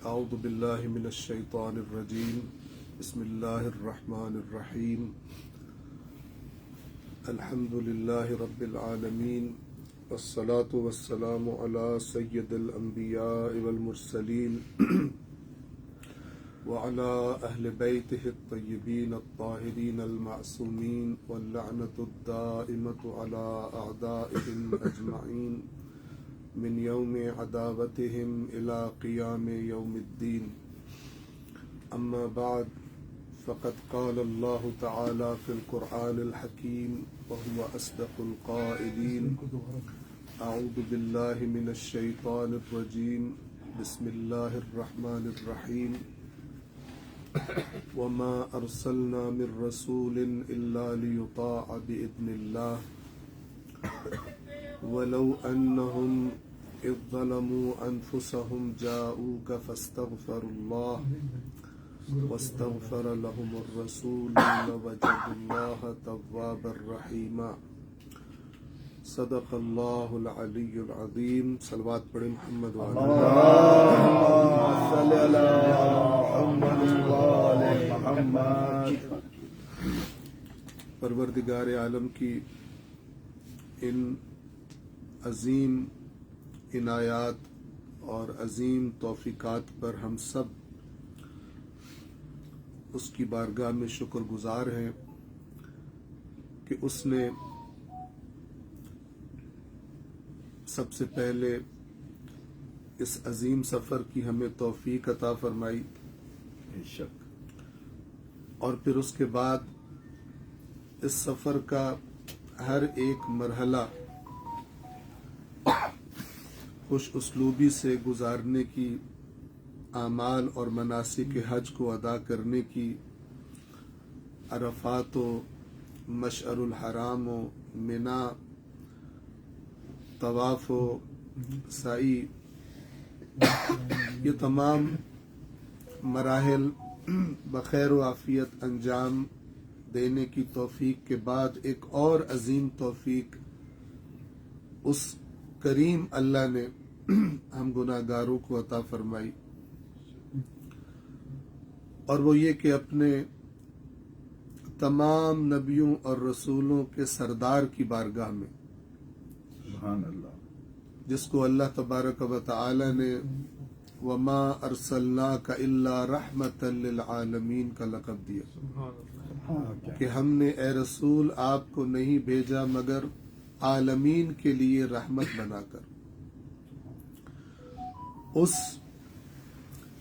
اعوذ باللہ من الشیطان الرجیم بسم اللہ الرحمن الرحیم الحمد للہ رب العالمین والصلاة والسلام علی سید الانبیاء والمرسلین وعلى اہل بیتہ الطیبین الطاہرین المعصومین واللعنۃ الدائمۃ علی اعدائہم اجمعین من یوم عداوتہم الی قیام یوم الدین اما بعد فقد قال اللہ تعالی فی القرآن الحکیم وهو اصدق القائلین اعوذ باللہ من الشیطان الرجیم بسم اللہ الرحمن الرحیم وما ارسلنا من رسول الا ليطاع باذن الله ولو انهم اذ ظلموا انفسهم جاءوك فاستغفروا الله واستغفر لهم الرسول لوجدوا الله توابا رحيما صدق اللہ العلی العظیم. صلوات پڑھیں محمد پروردگار عالم کی ان عظیم عنایات اور عظیم توفیقات پر ہم سب اس کی بارگاہ میں شکر گزار ہیں کہ اس نے سب سے پہلے اس عظیم سفر کی ہمیں توفیق عطا فرمائی، بے شک، اور پھر اس کے بعد اس سفر کا ہر ایک مرحلہ خوش اسلوبی سے گزارنے کی، اعمال اور مناسک حج کو ادا کرنے کی، عرفات و مشعر الحرام و منا، طواف و سعی، یہ تمام مراحل بخیر و عافیت انجام دینے کی توفیق کے بعد ایک اور عظیم توفیق اس کریم اللہ نے ہم گناہگاروں کو عطا فرمائی، اور وہ یہ کہ اپنے تمام نبیوں اور رسولوں کے سردار کی بارگاہ میں، سبحان اللہ، جس کو اللہ تبارک و تعالی نے وما ارسلناک الا رحمتا للعالمین کا لقب دیا کہ ہم نے اے رسول آپ کو نہیں بھیجا مگر عالمین کے لیے رحمت بنا کر. اس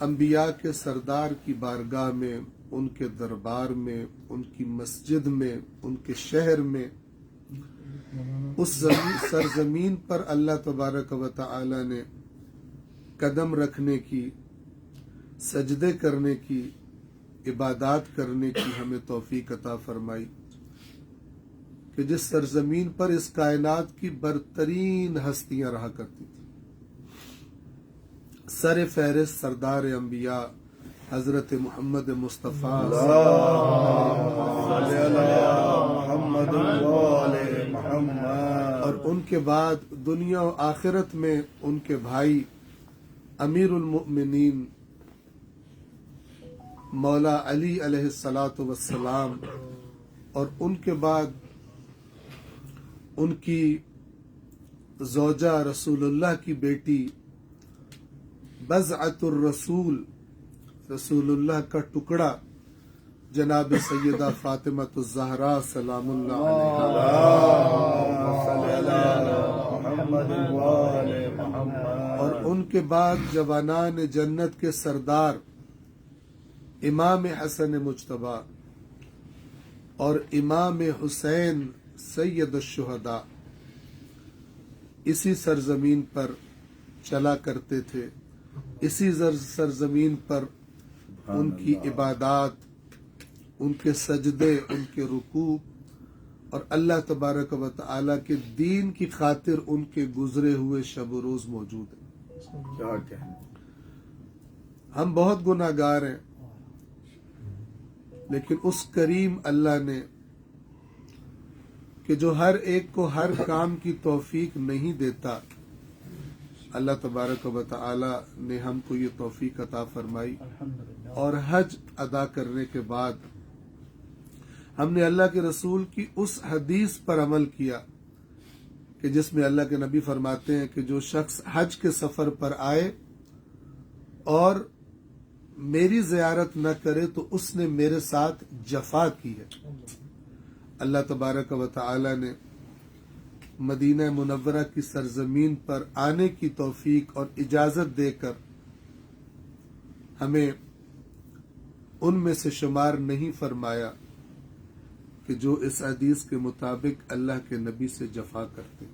انبیاء کے سردار کی بارگاہ میں، ان کے دربار میں، ان کی مسجد میں، ان کے شہر میں، اس سرزمین پر اللہ تبارک و تعالی نے قدم رکھنے کی، سجدے کرنے کی، عبادات کرنے کی ہمیں توفیق عطا فرمائی کہ جس سرزمین پر اس کائنات کی برترین ہستیاں رہا کرتی تھیں، سر فہرست سردار انبیاء حضرت محمد مصطفیٰ اور ان کے بعد دنیا و آخرت میں ان کے بھائی امیر المؤمنین مولا علی علیہ الصلاۃ والسلام، اور ان کے بعد ان کی زوجہ رسول اللہ کی بیٹی بضعۃ الرسول، رسول اللہ کا ٹکڑا، جناب سیدہ فاطمۃ الزہرا سلام اللہ علیہا، اور ان کے بعد جوانان جنت کے سردار امام حسن مجتبی اور امام حسین سید الشہداء اسی سرزمین پر چلا کرتے تھے، اسی سرزمین پر ان کی عبادات، ان کے سجدے، ان کے رکوع اور اللہ تبارک و تعالی کے دین کی خاطر ان کے گزرے ہوئے شب و روز موجود ہیں. کیا کہنا، ہم بہت گناہگار ہیں، لیکن اس کریم اللہ نے کہ جو ہر ایک کو ہر کام کی توفیق نہیں دیتا، اللہ تبارک و تعالی نے ہم کو یہ توفیق عطا فرمائی، اور حج ادا کرنے کے بعد ہم نے اللہ کے رسول کی اس حدیث پر عمل کیا کہ جس میں اللہ کے نبی فرماتے ہیں کہ جو شخص حج کے سفر پر آئے اور میری زیارت نہ کرے تو اس نے میرے ساتھ جفا کی ہے۔ اللہ تبارک و تعالی نے مدینہ منورہ کی سرزمین پر آنے کی توفیق اور اجازت دے کر ہمیں ان میں سے شمار نہیں فرمایا کہ جو اس حدیث کے مطابق اللہ کے نبی سے جفا کرتے۔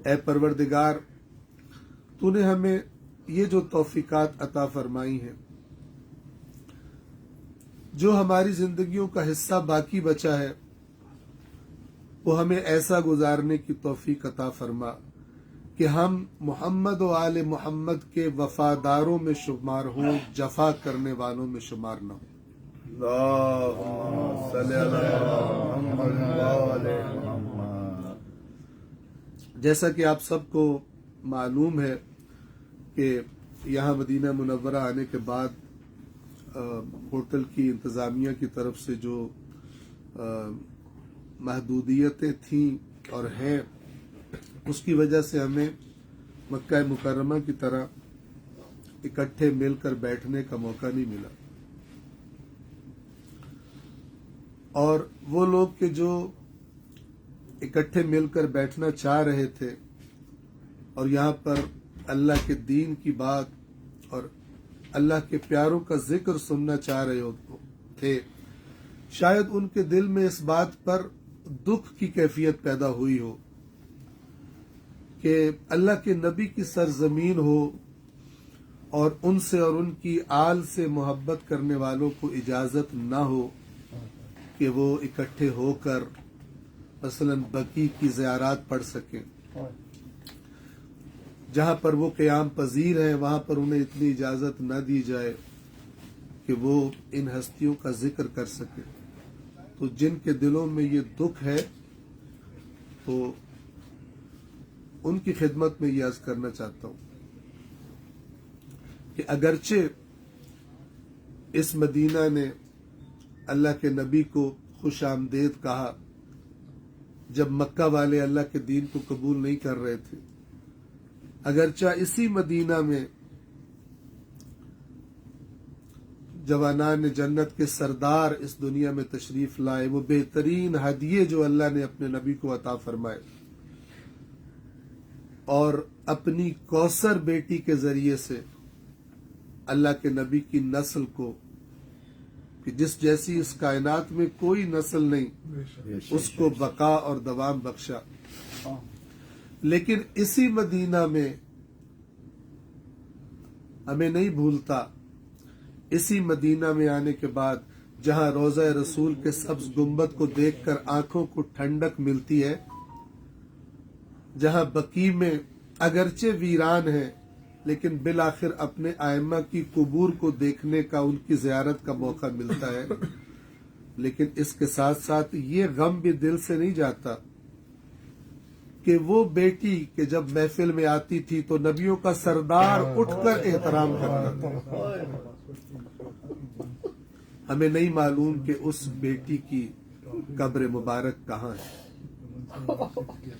اے پروردگار، تو نے ہمیں یہ جو توفیقات عطا فرمائی ہیں، جو ہماری زندگیوں کا حصہ باقی بچا ہے وہ ہمیں ایسا گزارنے کی توفیق عطا فرما کہ ہم محمد و آل محمد کے وفاداروں میں شمار ہوں، جفا کرنے والوں میں شمار نہ ہوں۔ اللہم صلی علی محمد وآل محمد۔ جیسا کہ آپ سب کو معلوم ہے کہ یہاں مدینہ منورہ آنے کے بعد ہوٹل کی انتظامیہ کی طرف سے جو محدودیتیں تھیں اور ہیں، اس کی وجہ سے ہمیں مکہ مکرمہ کی طرح اکٹھے مل کر بیٹھنے کا موقع نہیں ملا، اور وہ لوگ کہ جو اکٹھے مل کر بیٹھنا چاہ رہے تھے اور یہاں پر اللہ کے دین کی بات اور اللہ کے پیاروں کا ذکر سننا چاہ رہے تھے، شاید ان کے دل میں اس بات پر دکھ کی کیفیت پیدا ہوئی ہو کہ اللہ کے نبی کی سرزمین ہو اور ان سے اور ان کی آل سے محبت کرنے والوں کو اجازت نہ ہو کہ وہ اکٹھے ہو کر مثلا بقیع کی زیارات پڑھ سکیں۔ جہاں پر وہ قیام پذیر ہیں وہاں پر انہیں اتنی اجازت نہ دی جائے کہ وہ ان ہستیوں کا ذکر کر سکیں۔ تو جن کے دلوں میں یہ دکھ ہے تو ان کی خدمت میں یہ عرض کرنا چاہتا ہوں کہ اگرچہ اس مدینہ نے اللہ کے نبی کو خوش آمدید کہا جب مکہ والے اللہ کے دین کو قبول نہیں کر رہے تھے، اگرچہ اسی مدینہ میں جوانان جنت کے سردار اس دنیا میں تشریف لائے، وہ بہترین ہدیے جو اللہ نے اپنے نبی کو عطا فرمائے، اور اپنی کوثر بیٹی کے ذریعے سے اللہ کے نبی کی نسل کو، کہ جس جیسی اس کائنات میں کوئی نسل نہیں، اس کو بقا اور دوام بخشا۔ لیکن اسی مدینہ میں ہمیں نہیں بھولتا، اسی مدینہ میں آنے کے بعد جہاں روضہ رسول کے سبز گنبد کو دیکھ کر آنکھوں کو ٹھنڈک ملتی ہے، جہاں بقیع میں اگرچہ ویران ہے لیکن بالآخر اپنے ائمہ کی قبور کو دیکھنے کا، ان کی زیارت کا موقع ملتا ہے، لیکن اس کے ساتھ ساتھ یہ غم بھی دل سے نہیں جاتا کہ وہ بیٹی کہ جب محفل میں آتی تھی تو نبیوں کا سردار اٹھ کر احترام کرتا تھا۔ ہمیں نہیں معلوم کہ اس بیٹی کی قبر مبارک کہاں ہے،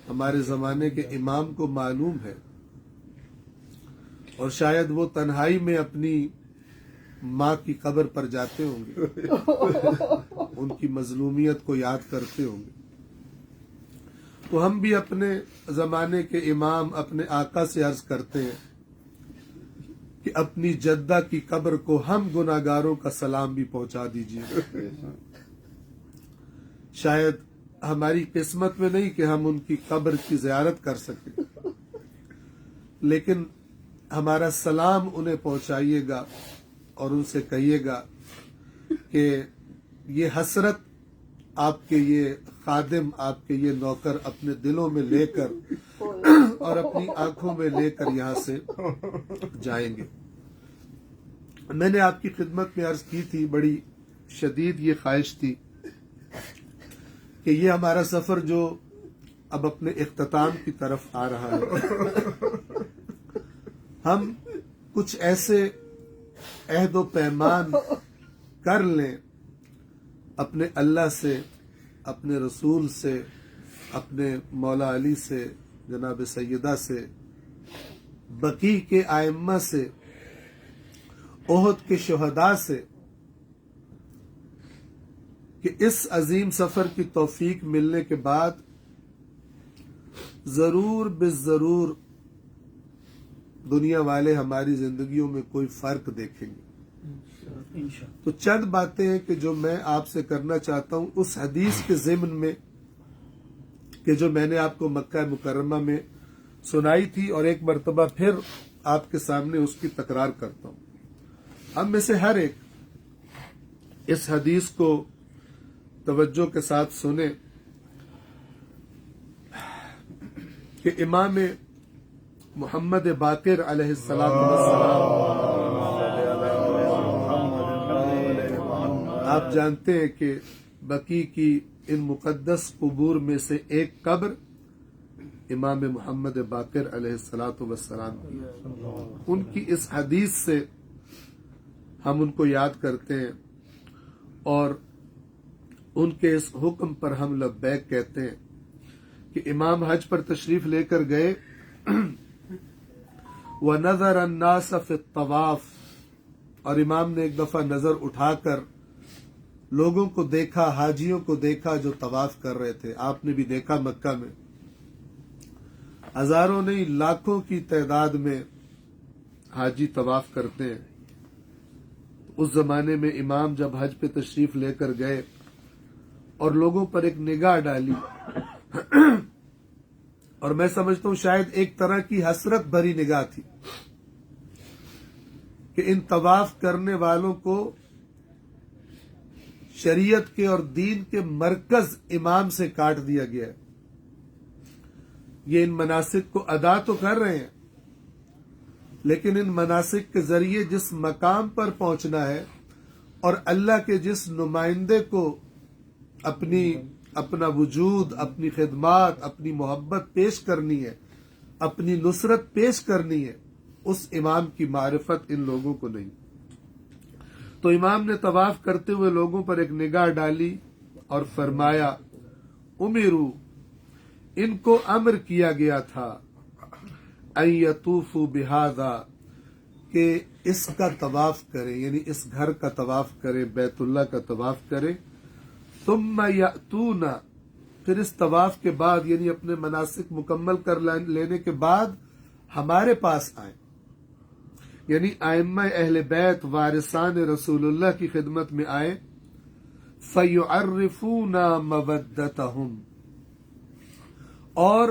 ہمارے زمانے کے امام کو معلوم ہے، اور شاید وہ تنہائی میں اپنی ماں کی قبر پر جاتے ہوں گے، ان کی مظلومیت کو یاد کرتے ہوں گے۔ تو ہم بھی اپنے زمانے کے امام اپنے آقا سے عرض کرتے ہیں کہ اپنی جدہ کی قبر کو ہم گناہگاروں کا سلام بھی پہنچا دیجیے۔ شاید ہماری قسمت میں نہیں کہ ہم ان کی قبر کی زیارت کر سکیں، لیکن ہمارا سلام انہیں پہنچائیے گا اور ان سے کہیے گا کہ یہ حسرت آپ کے یہ خادم، آپ کے یہ نوکر اپنے دلوں میں لے کر اور اپنی آنکھوں میں لے کر یہاں سے جائیں گے۔ میں نے آپ کی خدمت میں عرض کی تھی، بڑی شدید یہ خواہش تھی کہ یہ ہمارا سفر جو اب اپنے اختتام کی طرف آ رہا ہے، ہم کچھ ایسے عہد و پیمان کر لیں اپنے اللہ سے، اپنے رسول سے، اپنے مولا علی سے، جناب سیدہ سے، بقی کے ائمہ سے، احد کے شہداء سے، کہ اس عظیم سفر کی توفیق ملنے کے بعد ضرور بالضرور دنیا والے ہماری زندگیوں میں کوئی فرق دیکھیں گے۔ تو چند باتیں ہیں کہ جو میں آپ سے کرنا چاہتا ہوں اس حدیث کے ضمن میں کہ جو میں نے آپ کو مکہ مکرمہ میں سنائی تھی، اور ایک مرتبہ پھر آپ کے سامنے اس کی تکرار کرتا ہوں۔ ہم میں سے ہر ایک اس حدیث کو توجہ کے ساتھ سنیں کہ امام محمد باقر علیہ السلام آپ جانتے ہیں کہ بقی کی ان مقدس قبور میں سے ایک قبر امام محمد باقر علیہ السلام کی، ان کی اس حدیث سے ہم ان کو یاد کرتے ہیں اور ان کے اس حکم پر ہم لبیک کہتے ہیں کہ امام حج پر تشریف لے کر گئے، وَنَظَرَ النَّاسَ فِي الطَّوَافِ، اور امام نے ایک دفعہ نظر اٹھا کر لوگوں کو دیکھا، حاجیوں کو دیکھا جو طواف کر رہے تھے۔ آپ نے بھی دیکھا مکہ میں ہزاروں نہیں لاکھوں کی تعداد میں حاجی طواف کرتے ہیں۔ اس زمانے میں امام جب حج پہ تشریف لے کر گئے اور لوگوں پر ایک نگاہ ڈالی، اور میں سمجھتا ہوں شاید ایک طرح کی حسرت بھری نگاہ تھی کہ ان طواف کرنے والوں کو شریعت کے اور دین کے مرکز امام سے کاٹ دیا گیا ہے۔ یہ ان مناسک کو ادا تو کر رہے ہیں، لیکن ان مناسک کے ذریعے جس مقام پر پہنچنا ہے اور اللہ کے جس نمائندے کو اپنا وجود، اپنی خدمات، اپنی محبت پیش کرنی ہے، اپنی نصرت پیش کرنی ہے، اس امام کی معرفت ان لوگوں کو نہیں۔ تو امام نے طواف کرتے ہوئے لوگوں پر ایک نگاہ ڈالی اور فرمایا، امروا، ان کو امر کیا گیا تھا، ان یطوفوا بہذا، کہ اس کا طواف کریں، یعنی اس گھر کا طواف کریں، بیت اللہ کا طواف کریں، ثم یأتون، پھر اس طواف کے بعد یعنی اپنے مناسک مکمل کر لینے کے بعد ہمارے پاس آئیں، یعنی ائمہ اہل بیت وارثان رسول اللہ کی خدمت میں آئیں، فیعرفون مودتہم، اور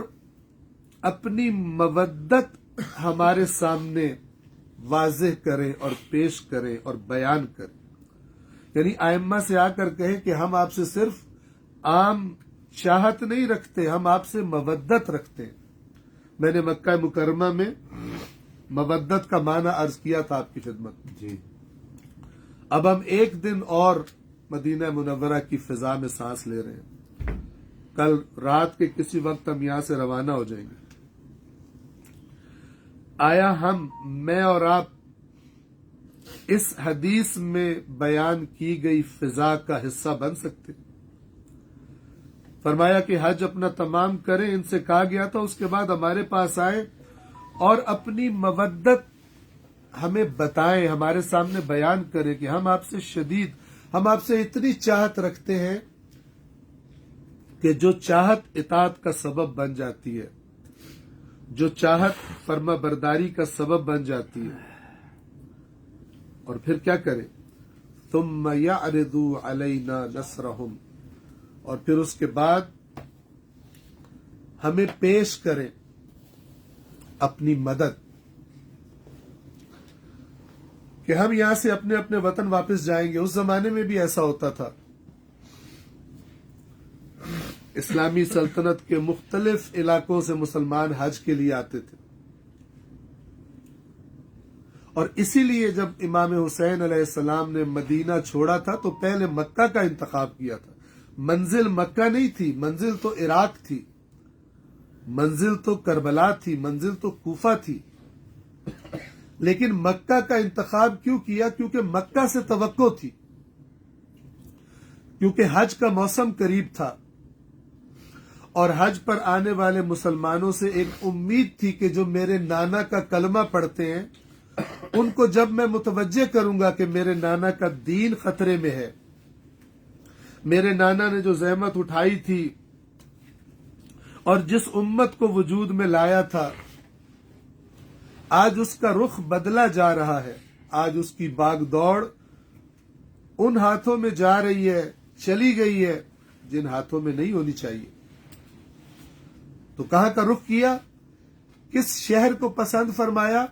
اپنی مودت ہمارے سامنے واضح کریں اور پیش کریں اور بیان کریں، یعنی ائمہ سے آ کر کہیں کہ ہم آپ سے صرف عام چاہت نہیں رکھتے، ہم آپ سے مودت رکھتے ہیں۔ میں نے مکہ مکرمہ میں مودت کا معنی عرض کیا تھا آپ کی خدمت میں۔ جی، اب ہم ایک دن اور مدینہ منورہ کی فضا میں سانس لے رہے ہیں، کل رات کے کسی وقت ہم یہاں سے روانہ ہو جائیں گے۔ آیا میں اور آپ اس حدیث میں بیان کی گئی فضا کا حصہ بن سکتے؟ فرمایا کہ حج اپنا تمام کریں، ان سے کہا گیا تھا، اس کے بعد ہمارے پاس آئیں اور اپنی مودت ہمیں بتائیں، ہمارے سامنے بیان کریں کہ ہم آپ سے شدید، ہم آپ سے اتنی چاہت رکھتے ہیں کہ جو چاہت اطاعت کا سبب بن جاتی ہے، جو چاہت فرما برداری کا سبب بن جاتی ہے۔ اور پھر کیا کریں؟ ثم یعرضوا علینا نصرہم، اور پھر اس کے بعد ہمیں پیش کریں اپنی مدد، کہ ہم یہاں سے اپنے اپنے وطن واپس جائیں گے۔ اس زمانے میں بھی ایسا ہوتا تھا، اسلامی سلطنت کے مختلف علاقوں سے مسلمان حج کے لیے آتے تھے، اور اسی لیے جب امام حسین علیہ السلام نے مدینہ چھوڑا تھا تو پہلے مکہ کا انتخاب کیا تھا۔ منزل مکہ نہیں تھی، منزل تو عراق تھی، منزل تو کربلا تھی، منزل تو کوفہ تھی، لیکن مکہ کا انتخاب کیوں کیا؟ کیونکہ مکہ سے توقع تھی، کیونکہ حج کا موسم قریب تھا، اور حج پر آنے والے مسلمانوں سے ایک امید تھی کہ جو میرے نانا کا کلمہ پڑھتے ہیں ان کو جب میں متوجہ کروں گا کہ میرے نانا کا دین خطرے میں ہے، میرے نانا نے جو زحمت اٹھائی تھی اور جس امت کو وجود میں لایا تھا، آج اس کا رخ بدلا جا رہا ہے، آج اس کی باغ دوڑ ان ہاتھوں میں جا رہی ہے، چلی گئی ہے جن ہاتھوں میں نہیں ہونی چاہیے۔ تو کہاں کا رخ کیا؟ کس شہر کو پسند فرمایا؟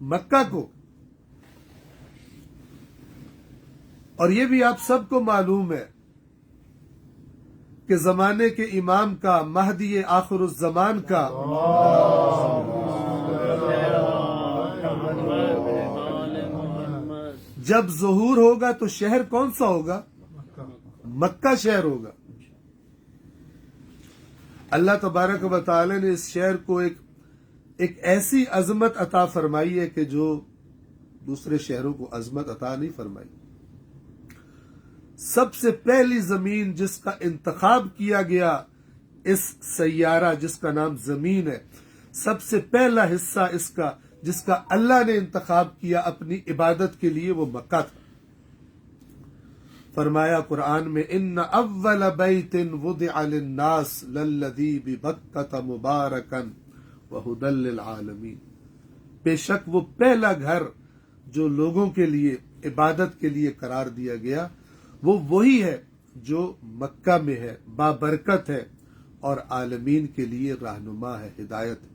مکہ کو۔ اور یہ بھی آپ سب کو معلوم ہے کہ زمانے کے امام کا، مہدی آخر الزمان کا جب ظہور ہوگا تو شہر کون سا ہوگا؟ مکہ شہر ہوگا۔ اللہ تبارک و تعالی نے اس شہر کو ایک ایسی عظمت عطا فرمائی ہے کہ جو دوسرے شہروں کو عظمت عطا نہیں فرمائی۔ سب سے پہلی زمین جس کا انتخاب کیا گیا اس سیارہ جس کا نام زمین ہے، سب سے پہلا حصہ اس کا جس کا اللہ نے انتخاب کیا اپنی عبادت کے لیے، وہ مکہ تھا۔ فرمایا قرآن میں، ان اول بیت وضع للناس للذی ببکۃ مبارکا وہدی للعالمین، بے شک وہ پہلا گھر جو لوگوں کے لیے عبادت کے لیے قرار دیا گیا وہ وہی ہے جو مکہ میں ہے، بابرکت ہے اور عالمین کے لیے رہنما ہے، ہدایت ہے۔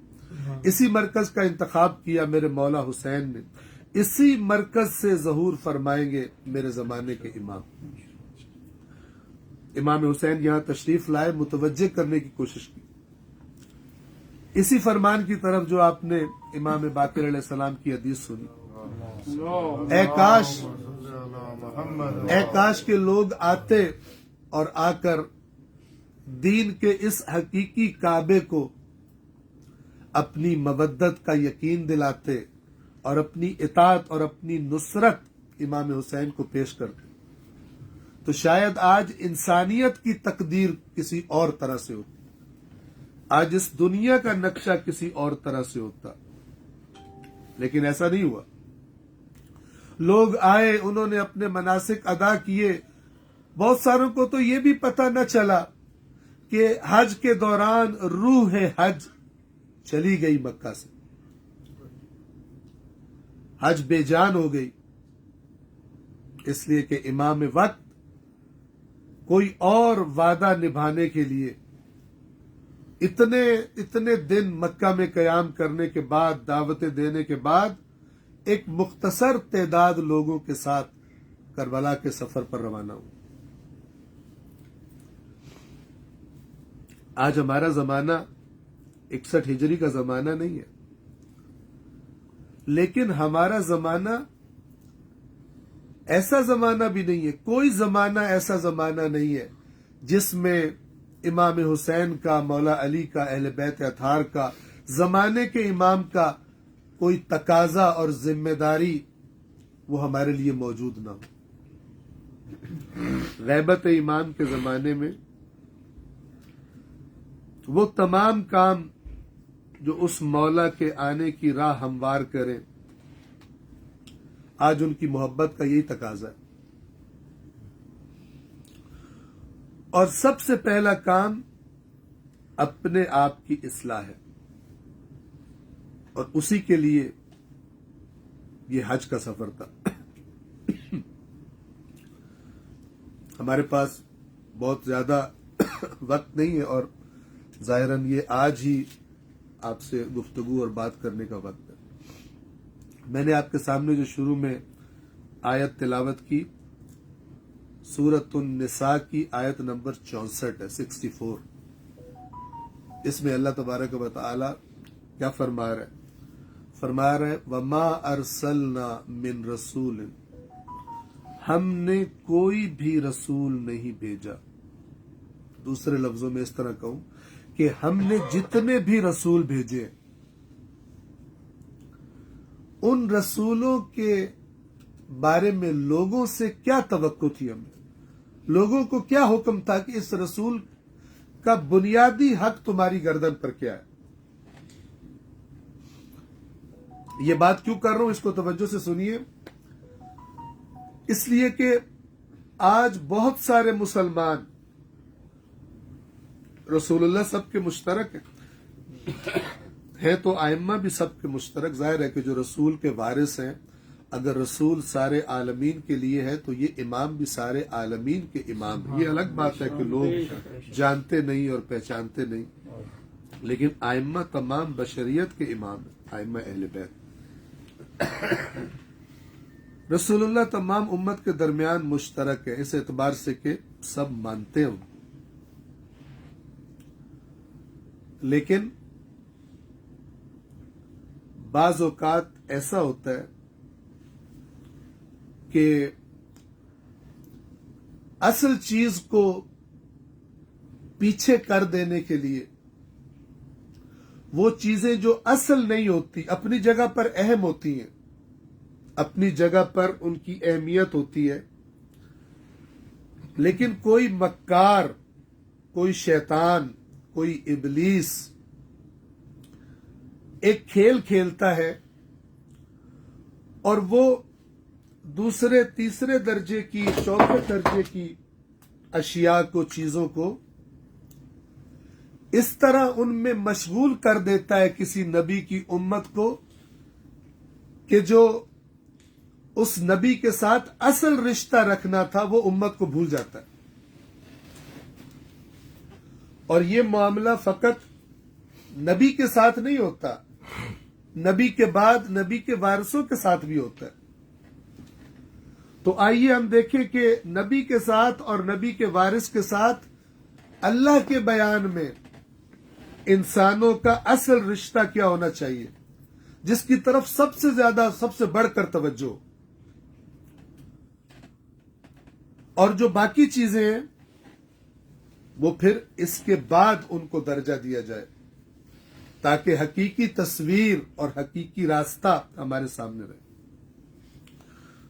اسی مرکز کا انتخاب کیا میرے مولا حسین نے، اسی مرکز سے ظہور فرمائیں گے میرے زمانے کے امام حسین یہاں تشریف لائے، متوجہ کرنے کی کوشش کی، اسی فرمان کی طرف جو آپ نے امام باقر علیہ السلام کی حدیث سنی، اے کاش کے لوگ آتے اور آ کر دین کے اس حقیقی کعبے کو اپنی مودت کا یقین دلاتے اور اپنی اطاعت اور اپنی نصرت امام حسین کو پیش کرتے، تو شاید آج انسانیت کی تقدیر کسی اور طرح سے ہوتی، آج اس دنیا کا نقشہ کسی اور طرح سے ہوتا، لیکن ایسا نہیں ہوا۔ لوگ آئے، انہوں نے اپنے مناسک ادا کیے، بہت ساروں کو تو یہ بھی پتہ نہ چلا کہ حج کے دوران روح حج چلی گئی مکہ سے، حج بے جان ہو گئی، اس لیے کہ امام وقت کوئی اور وعدہ نبھانے کے لیے اتنے دن مکہ میں قیام کرنے کے بعد، دعوتیں دینے کے بعد، ایک مختصر تعداد لوگوں کے ساتھ کربلا کے سفر پر روانہ ہوں۔ آج ہمارا زمانہ 61 ہجری کا زمانہ نہیں ہے، لیکن ہمارا زمانہ ایسا زمانہ بھی نہیں ہے، کوئی زمانہ ایسا زمانہ نہیں ہے جس میں امام حسین کا، مولا علی کا، اہل بیت اطہار کا، زمانے کے امام کا کوئی تقاضا اور ذمہ داری وہ ہمارے لیے موجود نہ ہو۔ غیبت امام کے زمانے میں وہ تمام کام جو اس مولا کے آنے کی راہ ہموار کریں، آج ان کی محبت کا یہی تقاضا ہے۔ اور سب سے پہلا کام اپنے آپ کی اصلاح ہے، اور اسی کے لیے یہ حج کا سفر تھا۔ ہمارے پاس بہت زیادہ وقت نہیں ہے، اور ظاہراً یہ آج ہی آپ سے گفتگو اور بات کرنے کا وقت ہے۔ میں نے آپ کے سامنے جو شروع میں آیت تلاوت کی، سورۃ النساء کی آیت نمبر 64 ہے، 64۔ اس میں اللہ تبارک و تعالی کیا فرما رہا ہے؟ فرما رہا ہے، وَمَا أَرْسَلْنَا مِن رَسُولٍ، ہم نے کوئی بھی رسول نہیں بھیجا، دوسرے لفظوں میں اس طرح کہوں کہ ہم نے جتنے بھی رسول بھیجے ان رسولوں کے بارے میں لوگوں سے کیا توقع تھی ہمیں، لوگوں کو کیا حکم تھا کہ اس رسول کا بنیادی حق تمہاری گردن پر کیا ہے. یہ بات کیوں کر رہا ہوں، اس کو توجہ سے سنیے. اس لیے کہ آج بہت سارے مسلمان، رسول اللہ سب کے مشترک ہے تو ائمہ بھی سب کے مشترک. ظاہر ہے کہ جو رسول کے وارث ہیں، اگر رسول سارے عالمین کے لیے ہے تو یہ امام بھی سارے عالمین کے امام ہیں. یہ الگ بات ہے کہ لوگ جانتے نہیں اور پہچانتے نہیں، لیکن ائمہ تمام بشریت کے امام ہیں، ائمہ اہل بیت. رسول اللہ تمام امت کے درمیان مشترک ہے اس اعتبار سے کہ سب مانتے ہیں. لیکن بعض اوقات ایسا ہوتا ہے کہ اصل چیز کو پیچھے کر دینے کے لیے وہ چیزیں جو اصل نہیں ہوتی اپنی جگہ پر اہم ہوتی ہیں، اپنی جگہ پر ان کی اہمیت ہوتی ہے، لیکن کوئی مکار، کوئی شیطان، کوئی ابلیس ایک کھیل کھیلتا ہے اور وہ دوسرے تیسرے درجے کی، چوتھے درجے کی اشیاء کو، چیزوں کو اس طرح ان میں مشغول کر دیتا ہے کسی نبی کی امت کو کہ جو اس نبی کے ساتھ اصل رشتہ رکھنا تھا وہ امت کو بھول جاتا ہے. اور یہ معاملہ فقط نبی کے ساتھ نہیں ہوتا، نبی کے بعد نبی کے وارثوں کے ساتھ بھی ہوتا ہے. تو آئیے ہم دیکھیں کہ نبی کے ساتھ اور نبی کے وارث کے ساتھ اللہ کے بیان میں انسانوں کا اصل رشتہ کیا ہونا چاہیے، جس کی طرف سب سے زیادہ، سب سے بڑھ کر توجہ ہو. اور جو باقی چیزیں ہیں وہ پھر اس کے بعد ان کو درجہ دیا جائے تاکہ حقیقی تصویر اور حقیقی راستہ ہمارے سامنے رہے.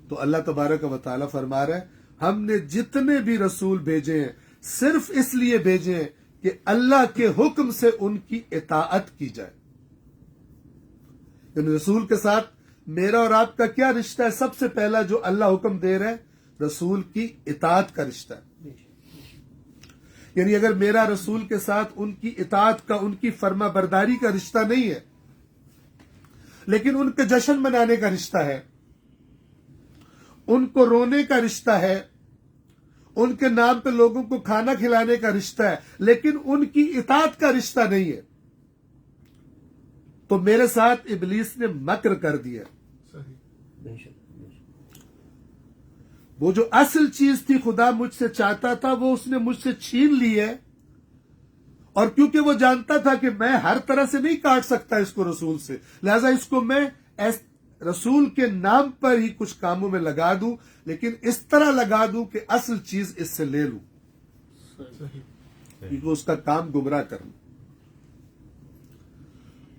تو اللہ تبارک و تعالیٰ فرما رہا ہے ہم نے جتنے بھی رسول بھیجے ہیں صرف اس لیے بھیجے ہیں کہ اللہ کے حکم سے ان کی اطاعت کی جائے. یعنی رسول کے ساتھ میرا اور آپ کا کیا رشتہ ہے؟ سب سے پہلا جو اللہ حکم دے رہے ہیں رسول کی اطاعت کا رشتہ ہے. یعنی اگر میرا رسول کے ساتھ ان کی اطاعت کا، ان کی فرما برداری کا رشتہ نہیں ہے، لیکن ان کے جشن منانے کا رشتہ ہے، ان کو رونے کا رشتہ ہے، ان کے نام پہ لوگوں کو کھانا کھلانے کا رشتہ ہے، لیکن ان کی اطاعت کا رشتہ نہیں ہے، تو میرے ساتھ ابلیس نے مکر کر دیا. وہ جو اصل چیز تھی خدا مجھ سے چاہتا تھا وہ اس نے مجھ سے چھین لی ہے. اور کیونکہ وہ جانتا تھا کہ میں ہر طرح سے نہیں کاٹ سکتا اس کو رسول سے، لہذا اس کو میں رسول کے نام پر ہی کچھ کاموں میں لگا دوں، لیکن اس طرح لگا دوں کہ اصل چیز اس سے لے لوں، کیونکہ اس کا کام گمراہ کرنا.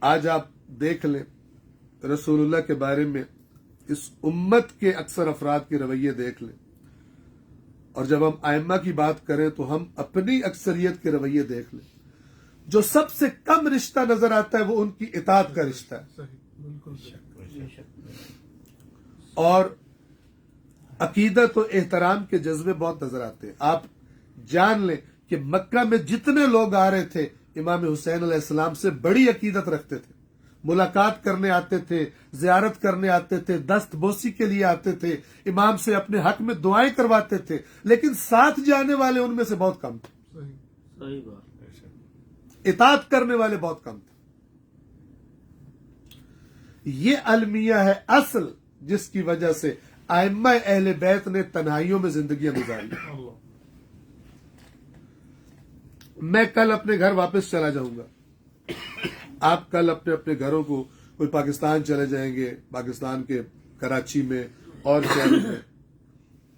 آج آپ دیکھ لیں رسول اللہ کے بارے میں اس امت کے اکثر افراد کے رویے دیکھ لیں، اور جب ہم ائمہ کی بات کریں تو ہم اپنی اکثریت کے رویے دیکھ لیں. جو سب سے کم رشتہ نظر آتا ہے وہ ان کی اطاعت کا رشتہ ہے. اور عقیدت و احترام کے جذبے بہت نظر آتے ہیں. آپ جان لیں کہ مکہ میں جتنے لوگ آ رہے تھے امام حسین علیہ السلام سے بڑی عقیدت رکھتے تھے، ملاقات کرنے آتے تھے، زیارت کرنے آتے تھے، دست بوسی کے لیے آتے تھے، امام سے اپنے حق میں دعائیں کرواتے تھے، لیکن ساتھ جانے والے ان میں سے بہت کم تھے. صحیح بات. اطاعت کرنے والے بہت کم تھے. یہ المیہ ہے اصل جس کی وجہ سے ائمہ اہل بیت نے تنہائیوں میں زندگیاں گزاری. میں کل اپنے گھر واپس چلا جاؤں گا، آپ کل اپنے اپنے گھروں کو، کوئی پاکستان چلے جائیں گے، پاکستان کے کراچی میں اور شہروں میں،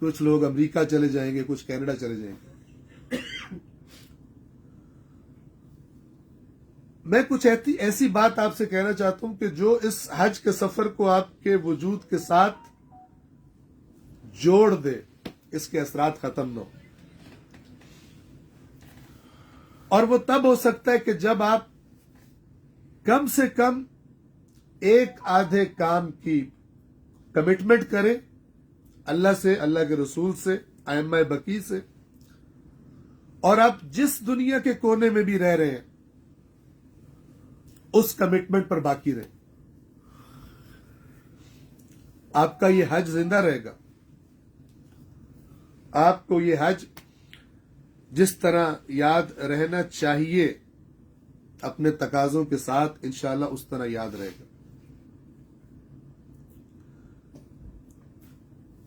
کچھ لوگ امریکہ چلے جائیں گے، کچھ کینیڈا چلے جائیں گے. میں کچھ ایسی بات آپ سے کہنا چاہتا ہوں کہ جو اس حج کے سفر کو آپ کے وجود کے ساتھ جوڑ دے، اس کے اثرات ختم نہ ہو. اور وہ تب ہو سکتا ہے کہ جب آپ کم سے کم ایک آدھے کام کی کمٹمنٹ کریں اللہ سے، اللہ کے رسول سے، ائمہ بقی سے، اور آپ جس دنیا کے کونے میں بھی رہ رہے ہیں اس کمٹمنٹ پر باقی رہیں. آپ کا یہ حج زندہ رہے گا. آپ کو یہ حج جس طرح یاد رہنا چاہیے اپنے تقاضوں کے ساتھ، انشاءاللہ اس طرح یاد رہے گا.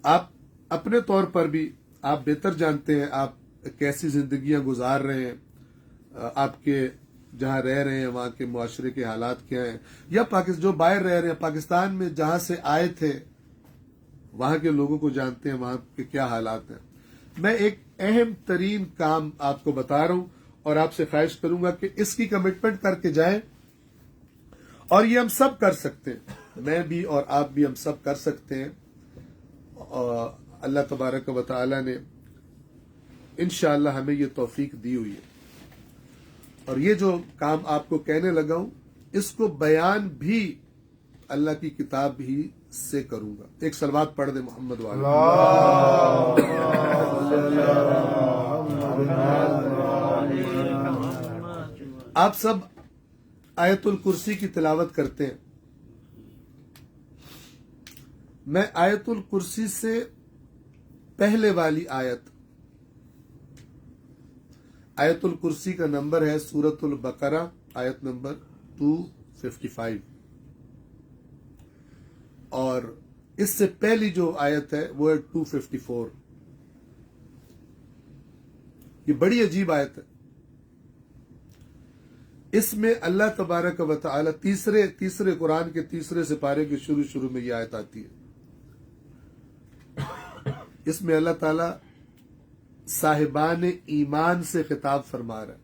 آپ اپنے طور پر بھی آپ بہتر جانتے ہیں آپ کیسی زندگیاں گزار رہے ہیں، آپ کے جہاں رہ رہے ہیں وہاں کے معاشرے کے حالات کیا ہیں، یا جو باہر رہ رہے ہیں پاکستان میں جہاں سے آئے تھے وہاں کے لوگوں کو جانتے ہیں وہاں کے کیا حالات ہیں. میں ایک اہم ترین کام آپ کو بتا رہا ہوں اور آپ سے خواہش کروں گا کہ اس کی کمٹمنٹ کر کے جائیں. اور یہ ہم سب کر سکتے ہیں، میں بھی اور آپ بھی، ہم سب کر سکتے ہیں. اور اللہ تبارک و تعالی نے انشاءاللہ ہمیں یہ توفیق دی ہوئی ہے. اور یہ جو کام آپ کو کہنے لگا ہوں اس کو بیان بھی اللہ کی کتاب ہی سے کروں گا. ایک صلوات پڑھ دیں محمد والا. آپ سب آیت الکرسی کی تلاوت کرتے ہیں. میں آیت الکرسی سے پہلے والی آیت الکرسی کا نمبر ہے سورۃ البقرہ، آیت نمبر 255، اور اس سے پہلی جو آیت ہے وہ ہے 254. یہ بڑی عجیب آیت ہے. اس میں اللہ تبارک و تعالی تیسرے قرآن کے تیسرے سپارے کے شروع میں یہ آیت آتی ہے. اس میں اللہ تعالی صاحبان ایمان سے خطاب فرما رہا ہے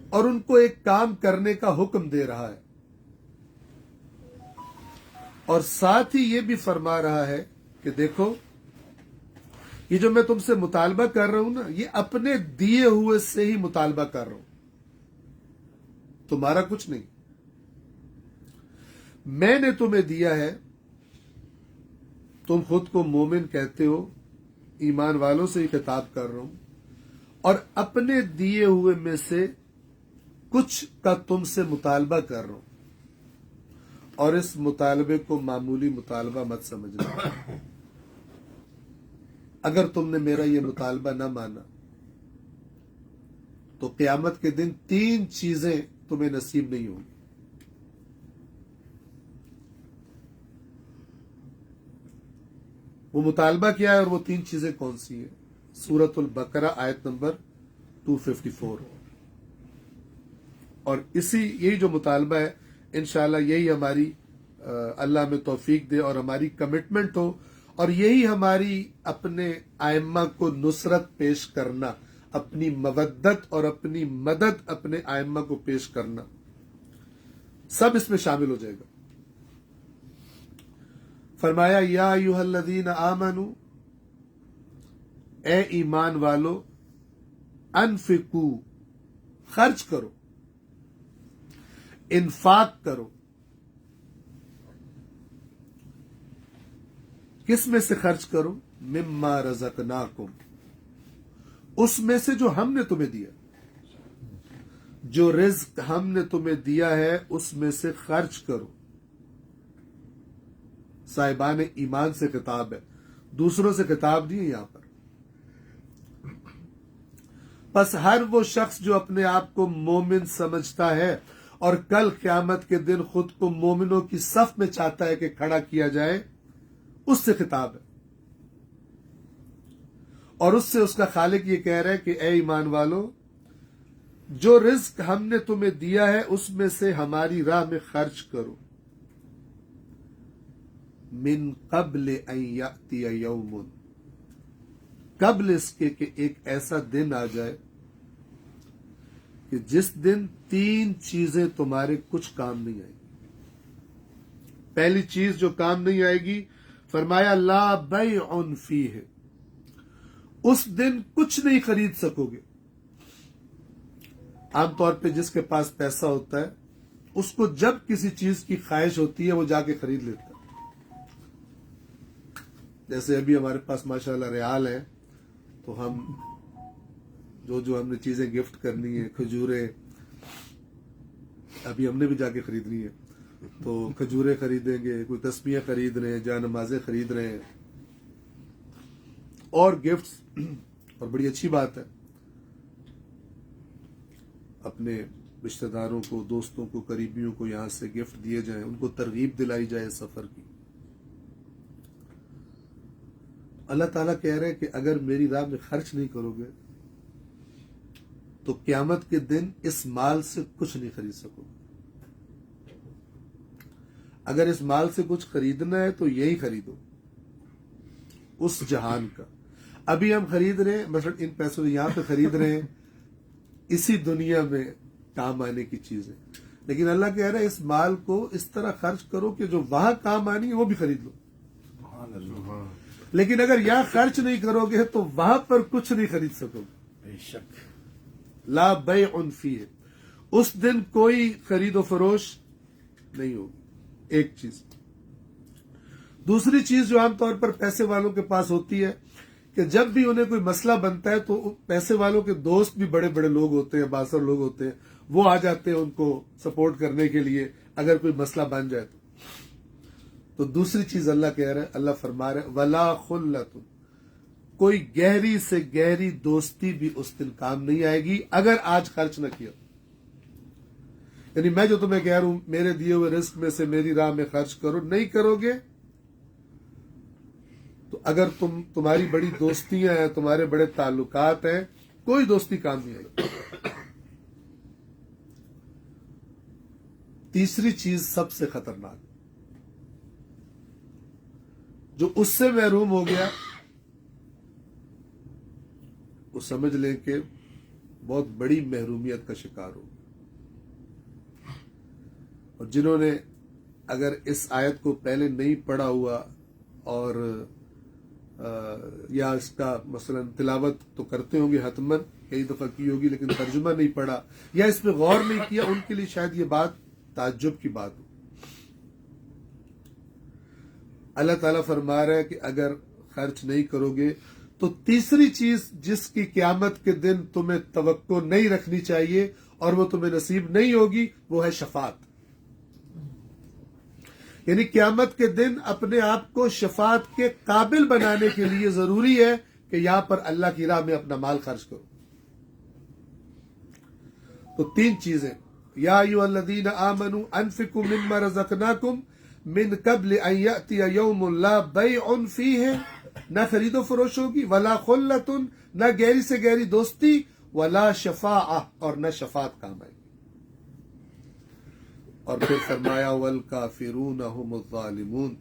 اور ان کو ایک کام کرنے کا حکم دے رہا ہے، اور ساتھ ہی یہ بھی فرما رہا ہے کہ دیکھو یہ جو میں تم سے مطالبہ کر رہا ہوں نا، یہ اپنے دیے ہوئے سے ہی مطالبہ کر رہا ہوں، تمہارا کچھ نہیں. میں نے تمہیں دیا ہے، تم خود کو مومن کہتے ہو، ایمان والوں سے ہی خطاب کر رہا ہوں، اور اپنے دیے ہوئے میں سے کچھ کا تم سے مطالبہ کر رہا ہوں، اور اس مطالبے کو معمولی مطالبہ مت سمجھنا. اگر تم نے میرا یہ مطالبہ نہ مانا تو قیامت کے دن 3 چیزیں تمہیں نصیب نہیں ہوں گی. وہ مطالبہ کیا ہے اور وہ 3 چیزیں کون سی ہیں؟ سورۃ البقرہ آیت نمبر 254. اور یہی جو مطالبہ ہے انشاءاللہ یہی ہماری اللہ میں توفیق دے اور ہماری کمٹمنٹ ہو، اور یہی ہماری اپنے ائمہ کو نصرت پیش کرنا، اپنی مودت اور اپنی مدد اپنے ائمہ کو پیش کرنا، سب اس میں شامل ہو جائے گا. فرمایا یا ایھا الذین آمنوا، اے ایمان والو، انفقوا، خرچ کرو، انفاق کرو. کس میں سے خرچ کرو؟ مما رزقناکم، اس میں سے جو ہم نے تمہیں دیا، جو رزق ہم نے تمہیں دیا ہے اس میں سے خرچ کرو. صاحبان ایمان سے خطاب ہے، دوسروں سے خطاب نہیں ہے یہاں پر. پس ہر وہ شخص جو اپنے آپ کو مومن سمجھتا ہے اور کل قیامت کے دن خود کو مومنوں کی صف میں چاہتا ہے کہ کھڑا کیا جائے، اس سے خطاب ہے. اور اس سے اس کا خالق یہ کہہ رہا ہے کہ اے ایمان والو، جو رزق ہم نے تمہیں دیا ہے اس میں سے ہماری راہ میں خرچ کرو. من قبل ان یأتی یوم، قبل اس کے کہ ایک ایسا دن آ جائے، کہ جس دن 3 چیزیں تمہارے کچھ کام نہیں آئیں گی۔ پہلی چیز جو کام نہیں آئے گی، فرمایا لا بیع فیہ، اس دن کچھ نہیں خرید سکو گے۔ عام طور پہ جس کے پاس پیسہ ہوتا ہے اس کو جب کسی چیز کی خواہش ہوتی ہے وہ جا کے خرید لیتا ہے۔ جیسے ابھی ہمارے پاس ماشاءاللہ ریال ہے تو ہم جو ہم نے چیزیں گفٹ کرنی ہے، کھجوریں، ابھی ہم نے بھی جا کے خریدنی ہے تو کھجوریں خریدیں گے، کوئی تسبیحیں خرید رہے ہیں، جا نمازیں خرید رہے ہیں اور گفٹس، اور بڑی اچھی بات ہے اپنے رشتہ داروں کو، دوستوں کو، قریبیوں کو یہاں سے گفٹ دیے جائیں، ان کو ترغیب دلائی جائے سفر کی۔ اللہ تعالیٰ کہہ رہے ہیں کہ اگر میری راہ میں خرچ نہیں کرو گے تو قیامت کے دن اس مال سے کچھ نہیں خرید سکو گے۔ اگر اس مال سے کچھ خریدنا ہے تو یہی خریدو، اس جہان کا۔ ابھی ہم خرید رہے ہیں، مثلا ان پیسوں سے یہاں پہ خرید رہے ہیں اسی دنیا میں کام آنے کی چیزیں، لیکن اللہ کہہ رہا ہے اس مال کو اس طرح خرچ کرو کہ جو وہاں کام آنی ہے وہ بھی خرید لو۔ سبحان اللہ، لیکن اگر یہاں خرچ نہیں کرو گے تو وہاں پر کچھ نہیں خرید سکو گے۔ بے شک، لا بیع فیہ، اس دن کوئی خرید و فروش نہیں ہوگی، ایک چیز۔ دوسری چیز جو عام طور پر پیسے والوں کے پاس ہوتی ہے کہ جب بھی انہیں کوئی مسئلہ بنتا ہے تو پیسے والوں کے دوست بھی بڑے بڑے لوگ ہوتے ہیں، باثر لوگ ہوتے ہیں، وہ آ جاتے ہیں ان کو سپورٹ کرنے کے لیے اگر کوئی مسئلہ بن جائے تو دوسری چیز اللہ کہہ رہے ہیں، اللہ فرما رہے ولا خلۃ، کوئی گہری سے گہری دوستی بھی اس دن کام نہیں آئے گی اگر آج خرچ نہ کیا۔ یعنی میں جو تمہیں کہہ رہا ہوں میرے دیے ہوئے رزق میں سے میری راہ میں خرچ کرو، نہیں کرو گے تو اگر تمہاری بڑی دوستیاں ہیں، تمہارے بڑے تعلقات ہیں، کوئی دوستی کام نہیں آئے گی۔ تیسری چیز سب سے خطرناک، جو اس سے محروم ہو گیا وہ سمجھ لیں کہ بہت بڑی محرومیت کا شکار ہو۔ اور جنہوں نے اگر اس آیت کو پہلے نہیں پڑھا ہوا اور یا اس کا مثلا تلاوت تو کرتے ہوں گے حتماً، کئی دفعہ کی ہوگی، لیکن ترجمہ نہیں پڑھا یا اس پہ غور نہیں کیا، ان کے لیے شاید یہ بات تعجب کی بات ہو۔ اللہ تعالیٰ فرما رہا ہے کہ اگر خرچ نہیں کرو گے تو تیسری چیز جس کی قیامت کے دن تمہیں توقع نہیں رکھنی چاہیے اور وہ تمہیں نصیب نہیں ہوگی، وہ ہے شفاعت۔ یعنی قیامت کے دن اپنے آپ کو شفاعت کے قابل بنانے کے لیے ضروری ہے کہ یہاں پر اللہ کی راہ میں اپنا مال خرچ کرو۔ تو 3 چیزیں، یا ایھا الذین آمنوا انفقوا مما رزقناکم من قبل ان یأتی یوم لا بیع فیہ، نہ خرید و فروش ہوگی، ولا خلۃ، نہ گہری سے گہری دوستی، ولا شفاعہ، اور نہ شفاعت کام آئے گی۔ اور پھر فرمایا والکافرون هم الظالمون،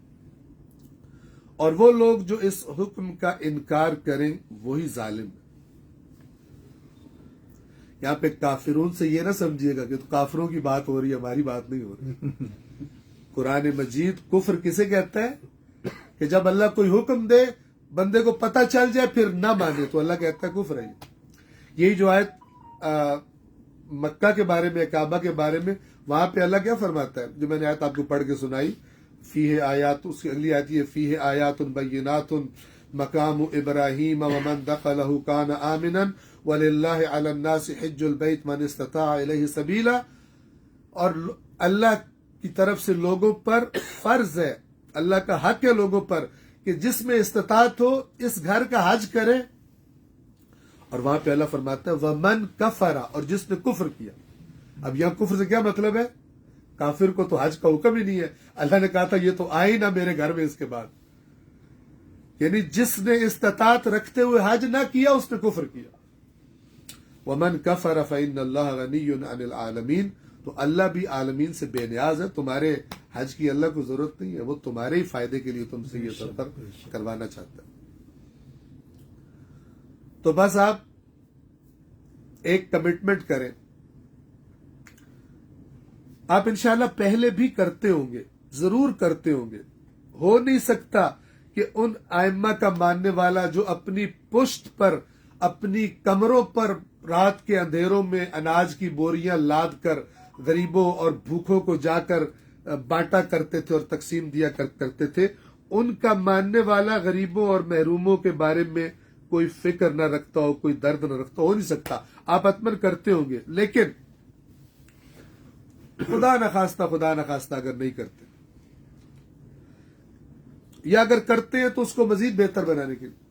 اور وہ لوگ جو اس حکم کا انکار کریں وہی ظالم ہیں۔ یہاں پہ کافرون سے یہ نہ سمجھیے گا کہ تو کافروں کی بات ہو رہی ہے، ہماری بات نہیں ہو رہی۔ قرآن مجید کفر کسے کہتا ہے کہ جب اللہ کوئی حکم دے بندے کو پتہ چل جائے پھر نہ مانے تو اللہ کہتا ہے کفر ہے۔ یہی جو آیت مکہ کے بارے میں، کعبہ کے بارے میں، وہاں پہ اللہ کیا فرماتا ہے جو میں نے آیت آپ کو پڑھ کے سنائی، فیہ آیات، اس کی اگلی آیت یہ فیہ آیات بینات مقام ابراہیم ومن دخلہ کان آمنا وللہ علی الناس حج البیت من استطاع الیہ سبیلا، اور اللہ کی طرف سے لوگوں پر فرض ہے، اللہ کا حق ہے لوگوں پر کہ جس میں استطاعت ہو اس گھر کا حج کرے۔ اور وہاں پہ اللہ فرماتا ہے ومن کفر، اور جس نے کفر کیا۔ اب یہاں کفر سے کیا مطلب ہے؟ کافر کو تو حج کا حکم ہی نہیں ہے، اللہ نے کہا تھا یہ تو آئے نہ میرے گھر میں اس کے بعد، یعنی جس نے استطاعت رکھتے ہوئے حج نہ کیا اس نے کفر کیا۔ ومن کفر فإن اللہ غنی عن العالمین، تو اللہ بھی عالمین سے بے نیاز ہے، تمہارے حج کی اللہ کو ضرورت نہیں ہے، وہ تمہارے ہی فائدے کے لیے تم سے یہ سفر کروانا چاہتا ہے۔ تو بس آپ ایک کمٹمنٹ کریں آپ انشاءاللہ پہلے بھی کرتے ہوں گے، ضرور کرتے ہوں گے. ہو نہیں سکتا کہ ان ائمہ کا ماننے والا جو اپنی پشت پر، اپنی کمروں پر رات کے اندھیروں میں اناج کی بوریاں لاد کر غریبوں اور بھوکھوں کو جا کر بانٹا کرتے تھے اور تقسیم دیا کرتے تھے، ان کا ماننے والا غریبوں اور محروموں کے بارے میں کوئی فکر نہ رکھتا ہو، کوئی درد نہ رکھتا ہو نہیں سکتا. آپ حتمن کرتے ہوں گے، لیکن خدا نخواستہ اگر نہیں کرتے یا اگر کرتے ہیں تو اس کو مزید بہتر بنانے کے لیے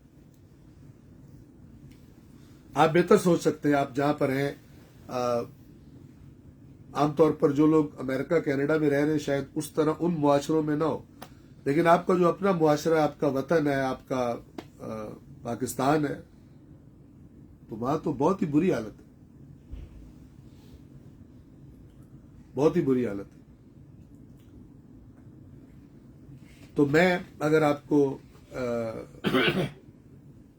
آپ بہتر سوچ سکتے ہیں. آپ جہاں پر ہیں، عام طور پر جو لوگ امریکہ کینیڈا میں رہ رہے ہیں شاید اس طرح ان معاشروں میں نہ ہو، لیکن آپ کا جو اپنا معاشرہ ہے، آپ کا وطن ہے، آپ کا پاکستان ہے، تو وہاں تو بہت ہی بری حالت ہے، بہت ہی بری حالت ہے. تو میں اگر آپ کو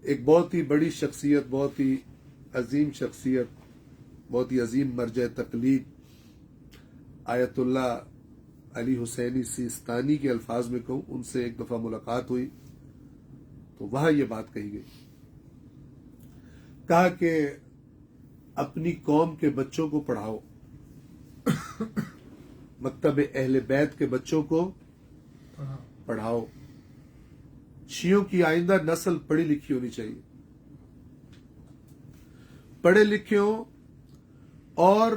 ایک بہت ہی بڑی شخصیت، بہت ہی عظیم شخصیت، بہت ہی عظیم مرجع تقلید آیت اللہ علی حسینی سیستانی کے الفاظ میں کہوں، ان سے ایک دفعہ ملاقات ہوئی تو وہاں یہ بات کہی گئی، کہا کہ اپنی قوم کے بچوں کو پڑھاؤ، مکتب اہل بیت کے بچوں کو پڑھاؤ. شیعوں کی آئندہ نسل پڑھی لکھی ہونی چاہیے، پڑھے لکھے ہوں اور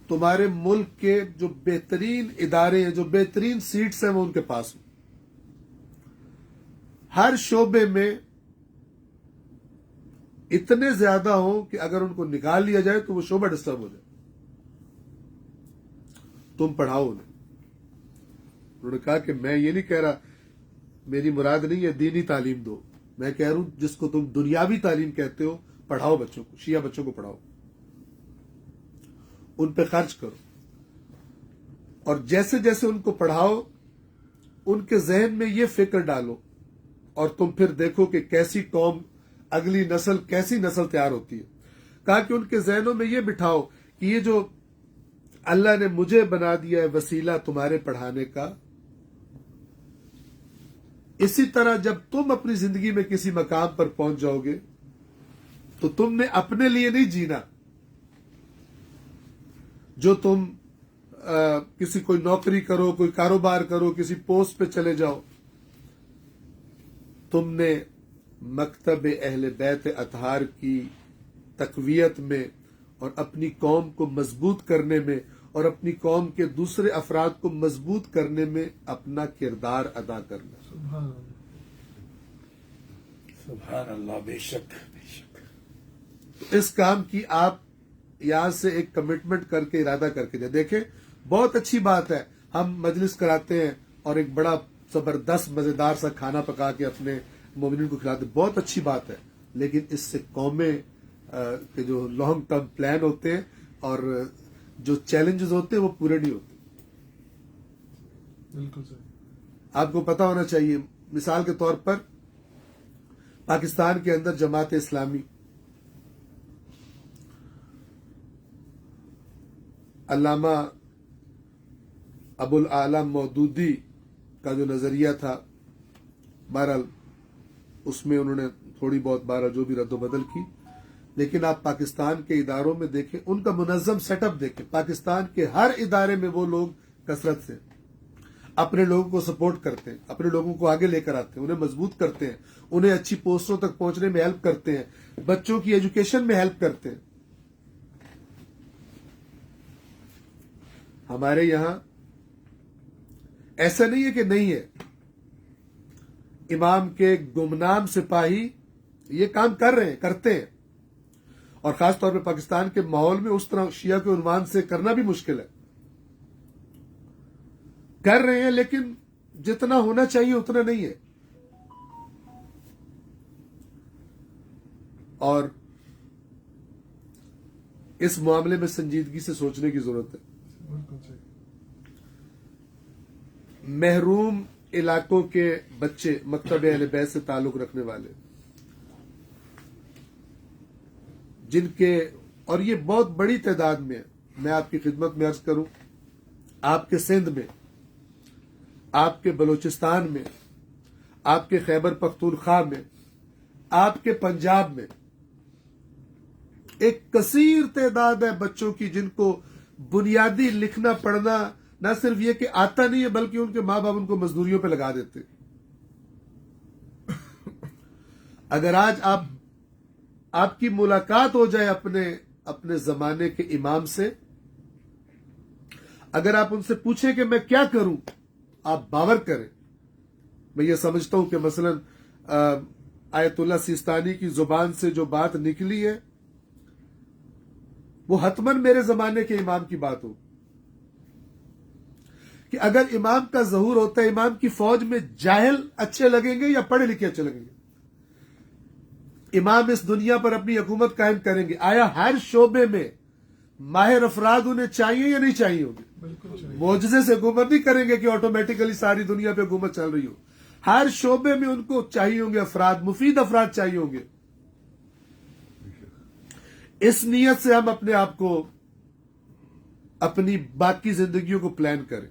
تمہارے ملک کے جو بہترین ادارے ہیں، جو بہترین سیٹس ہیں، وہ ان کے پاس ہوں. ہر شعبے میں اتنے زیادہ ہوں کہ اگر ان کو نکال لیا جائے تو وہ شعبہ ڈسٹرب ہو جائے. تم پڑھاؤ انہیں. انہوں نے کہا کہ میں یہ نہیں کہہ رہا، میری مراد نہیں ہے دینی تعلیم دو، میں کہہ رہا ہوں جس کو تم دنیاوی تعلیم کہتے ہو، پڑھاؤ بچوں کو، شیعہ بچوں کو پڑھاؤ، ان پہ خرچ کرو، اور جیسے جیسے ان کو پڑھاؤ ان کے ذہن میں یہ فکر ڈالو، اور تم پھر دیکھو کہ کیسی قوم، اگلی نسل، کیسی نسل تیار ہوتی ہے. کہا کہ ان کے ذہنوں میں یہ بٹھاؤ کہ یہ جو اللہ نے مجھے بنا دیا ہے وسیلہ تمہارے پڑھانے کا، اسی طرح جب تم اپنی زندگی میں کسی مقام پر پہنچ جاؤ گے تو تم نے اپنے لیے نہیں جینا. جو تم کسی کوئی نوکری کرو، کوئی کاروبار کرو، کسی پوسٹ پہ چلے جاؤ، تم نے مکتب اہل بیت اطہار کی تقویت میں اور اپنی قوم کو مضبوط کرنے میں اور اپنی قوم کے دوسرے افراد کو مضبوط کرنے میں اپنا کردار ادا کرنا. سبحان اللہ. بے شک بے شک. اس کام کی آپ یہاں سے ایک کمٹمنٹ کر کے، ارادہ کر کے دیکھیں. بہت اچھی بات ہے، ہم مجلس کراتے ہیں اور ایک بڑا زبردست مزیدار سا کھانا پکا کے اپنے مومنین کو کھلاتے ہیں، بہت اچھی بات ہے، لیکن اس سے قومیں کے جو لانگ ٹرم پلان ہوتے ہیں اور جو چیلنجز ہوتے ہیں وہ پورے نہیں ہوتے. بالکل صحیح. آپ کو پتا ہونا چاہیے، مثال کے طور پر پاکستان کے اندر جماعت اسلامی، علامہ ابو الاعلی مودودی کا جو نظریہ تھا، بہرحال اس میں انہوں نے تھوڑی بہت بہرحال جو بھی رد و بدل کی، لیکن آپ پاکستان کے اداروں میں دیکھیں، ان کا منظم سیٹ اپ دیکھیں. پاکستان کے ہر ادارے میں وہ لوگ کثرت سے اپنے لوگوں کو سپورٹ کرتے ہیں، اپنے لوگوں کو آگے لے کر آتے ہیں، انہیں مضبوط کرتے ہیں، انہیں اچھی پوسٹوں تک پہنچنے میں ہیلپ کرتے ہیں، بچوں کی ایجوکیشن میں ہیلپ کرتے ہیں. ہمارے یہاں ایسا نہیں ہے کہ نہیں ہے. امام کے گمنام سپاہی یہ کام کر رہے ہیں، کرتے ہیں، اور خاص طور پہ پاکستان کے ماحول میں اس طرح شیعہ کے عنوان سے کرنا بھی مشکل ہے. کر رہے ہیں لیکن جتنا ہونا چاہیے اتنا نہیں ہے. اور اس معاملے میں سنجیدگی سے سوچنے کی ضرورت ہے. بالکل صحیح. محروم علاقوں کے بچے، مکتب اہل بیت سے تعلق رکھنے والے، جن کے، اور یہ بہت بڑی تعداد میں ہے، میں آپ کی خدمت میں عرض کروں، آپ کے سندھ میں، آپ کے بلوچستان میں، آپ کے خیبر پختونخوا میں، آپ کے پنجاب میں ایک کثیر تعداد ہے بچوں کی جن کو بنیادی لکھنا پڑھنا نہ صرف یہ کہ آتا نہیں ہے، بلکہ ان کے ماں باپ ان کو مزدوریوں پہ لگا دیتے۔ اگر آج آپ کی ملاقات ہو جائے اپنے زمانے کے امام سے، اگر آپ ان سے پوچھیں کہ میں کیا کروں، آپ باور کریں، میں یہ سمجھتا ہوں کہ مثلا آیت اللہ سیستانی کی زبان سے جو بات نکلی ہے وہ حتماً میرے زمانے کے امام کی بات ہو، کہ اگر امام کا ظہور ہوتا ہے، امام کی فوج میں جاہل اچھے لگیں گے یا پڑھے لکھے اچھے لگیں گے؟ امام اس دنیا پر اپنی حکومت قائم کریں گے، آیا ہر شعبے میں ماہر افراد انہیں چاہیے یا نہیں چاہیے ہوگی؟ معجزے سے حکومت نہیں کریں گے کہ آٹومیٹیکلی ساری دنیا پہ حکومت چل رہی ہو، ہر شعبے میں ان کو چاہیے ہوں گے افراد، مفید افراد چاہیے ہوں گے۔ اس نیت سے ہم اپنے آپ کو، اپنی باقی زندگیوں کو پلان کریں۔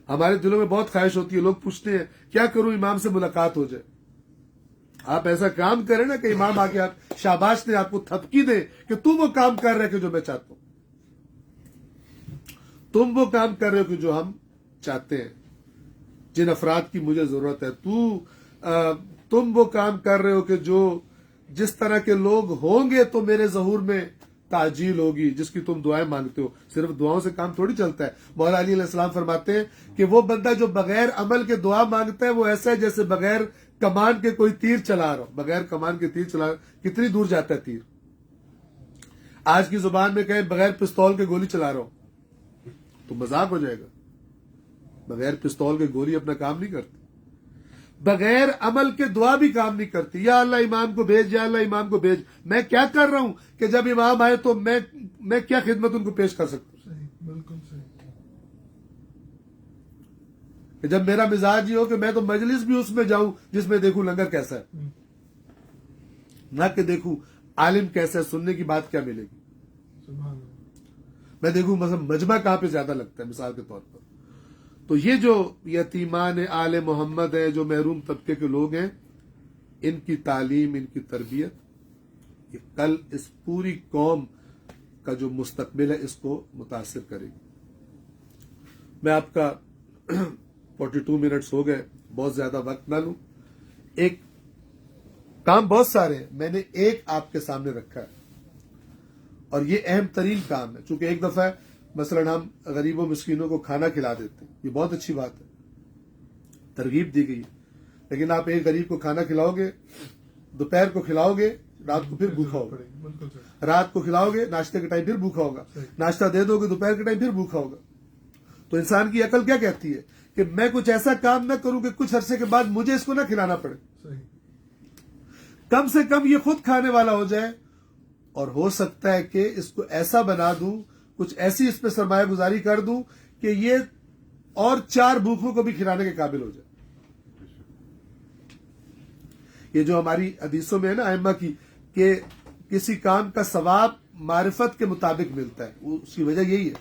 ہمارے دلوں میں بہت خواہش ہوتی ہے، لوگ پوچھتے ہیں کیا کروں امام سے ملاقات ہو جائے۔ آپ ایسا کام کریں نا کہ امام آ کے آپ شاباش نے آپ کو تھپکی دے کہ تم وہ کام کر رہے کہ جو میں چاہتا ہوں، تم وہ کام کر رہے ہو کہ جو ہم چاہتے ہیں، جن افراد کی مجھے ضرورت ہے، تم وہ کام کر رہے ہو کہ جس طرح کے لوگ ہوں گے تو میرے ظہور میں تعجیل ہوگی، جس کی تم دعائیں مانگتے ہو۔ صرف دعاؤں سے کام تھوڑی چلتا ہے۔ مولا علی علیہ السلام فرماتے ہیں کہ وہ بندہ جو بغیر عمل کے دعا مانگتا ہے وہ ایسا ہے جیسے بغیر کمان کے کوئی تیر چلا رہا ہو۔ بغیر کمان کے تیر چلا رہا، کتنی دور جاتا ہے تیر؟ آج کی زبان میں کہیں بغیر پستول کے گولی چلا رہا ہو تو مذاق ہو جائے گا۔ بغیر پستول کے گولی اپنا کام نہیں کرتی، بغیر عمل کے دعا بھی کام نہیں کرتی۔ یا اللہ امام کو بھیج، یا اللہ امام کو بھیج۔ میں کیا کر رہا ہوں کہ جب امام آئے تو میں کیا خدمت ان کو پیش کر سکتا ہوں؟ صحیح، بالکل صحیح۔ کہ جب میرا مزاج یہ ہو کہ میں تو مجلس بھی اس میں جاؤں جس میں دیکھوں لنگر کیسا ہے، نہ کہ دیکھوں عالم کیسا ہے، سننے کی بات کیا ملے گی۔ سبحان اللہ۔ میں دیکھوں مثلا مجمع کہاں پہ زیادہ لگتا ہے، مثال کے طور پر۔ تو یہ جو یتیمان آل محمد ہیں، جو محروم طبقے کے لوگ ہیں، ان کی تعلیم، ان کی تربیت، یہ کل اس پوری قوم کا جو مستقبل ہے اس کو متاثر کرے گی۔ میں آپ کا 42 منٹس ہو گئے، بہت زیادہ وقت نہ لوں۔ ایک کام بہت سارے ہیں، میں نے ایک آپ کے سامنے رکھا ہے اور یہ اہم ترین کام ہے۔ چونکہ ایک دفعہ مثلا ہم غریبوں مسکینوں کو کھانا کھلا دیتے ہیں، یہ بہت اچھی بات ہے، ترغیب دی گئی ہے۔ لیکن آپ ایک غریب کو کھانا کھلاؤ گے، دوپہر کو کھلاؤ گے، رات کو پھر بھوکا ہوگا، بالکل صحیح۔ رات کو کھلاؤ گے، ناشتے کے ٹائم پھر بھوکا ہوگا، ناشتہ دے دو گے دوپہر کے ٹائم پھر بھوکا ہوگا۔ تو انسان کی عقل کیا کہتی ہے کہ میں کچھ ایسا کام نہ کروں کہ کچھ عرصے کے بعد مجھے اس کو نہ کھلانا پڑے، صحیح۔ کم سے کم یہ خود کھانے والا ہو جائے، اور ہو سکتا ہے کہ اس کو ایسا بنا دوں، کچھ ایسی اس پہ سرمایہ گزاری کر دوں کہ یہ اور 4 بھوکوں کو بھی کھلانے کے قابل ہو جائے۔ یہ جو ہماری حدیثوں میں ہے نا ائمہ کی، کہ کسی کام کا ثواب معرفت کے مطابق ملتا ہے، اس کی وجہ یہی ہے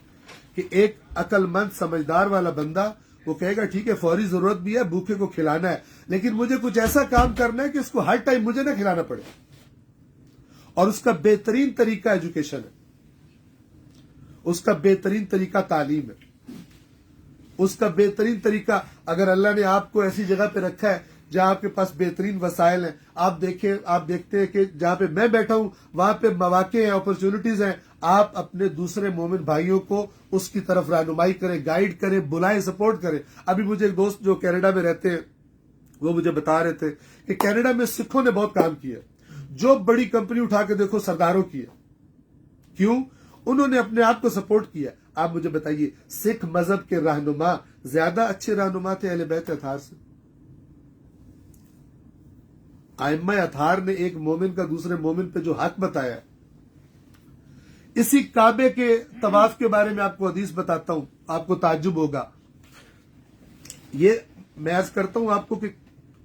کہ ایک عقل مند سمجھدار والا بندہ وہ کہے گا ٹھیک ہے فوری ضرورت بھی ہے، بھوکے کو کھلانا ہے، لیکن مجھے کچھ ایسا کام کرنا ہے کہ اس کو ہر ٹائم مجھے نہ کھلانا پڑے۔ اور اس کا بہترین طریقہ ایجوکیشن ہے، اس کا بہترین طریقہ تعلیم ہے، اس کا بہترین طریقہ، اگر اللہ نے آپ کو ایسی جگہ پہ رکھا ہے جہاں آپ کے پاس بہترین وسائل ہیں، آپ دیکھتے ہیں کہ جہاں پہ میں بیٹھا ہوں وہاں پہ مواقع ہیں، اپرچونٹیز ہیں، آپ اپنے دوسرے مومن بھائیوں کو اس کی طرف رہنمائی کریں، گائیڈ کریں، بلائیں، سپورٹ کریں۔ ابھی مجھے ایک دوست جو کینیڈا میں رہتے ہیں وہ مجھے بتا رہے تھے کہ کینیڈا میں سکھوں نے بہت کام کیا، جو بڑی کمپنی اٹھا کے دیکھو سرداروں کی ہے۔ کیوں؟ انہوں نے اپنے آپ کو سپورٹ کیا۔ آپ مجھے بتائیے سکھ مذہب کے رہنما زیادہ اچھے رہنما تھے اہل بیت اطہار سے؟ ائمہ اطہار نے ایک مومن کا دوسرے مومن پہ جو حق بتایا، اسی کعبے کے طواف کے بارے میں آپ کو حدیث بتاتا ہوں، آپ کو تعجب ہوگا۔ یہ میں عرض کرتا ہوں آپ کو کہ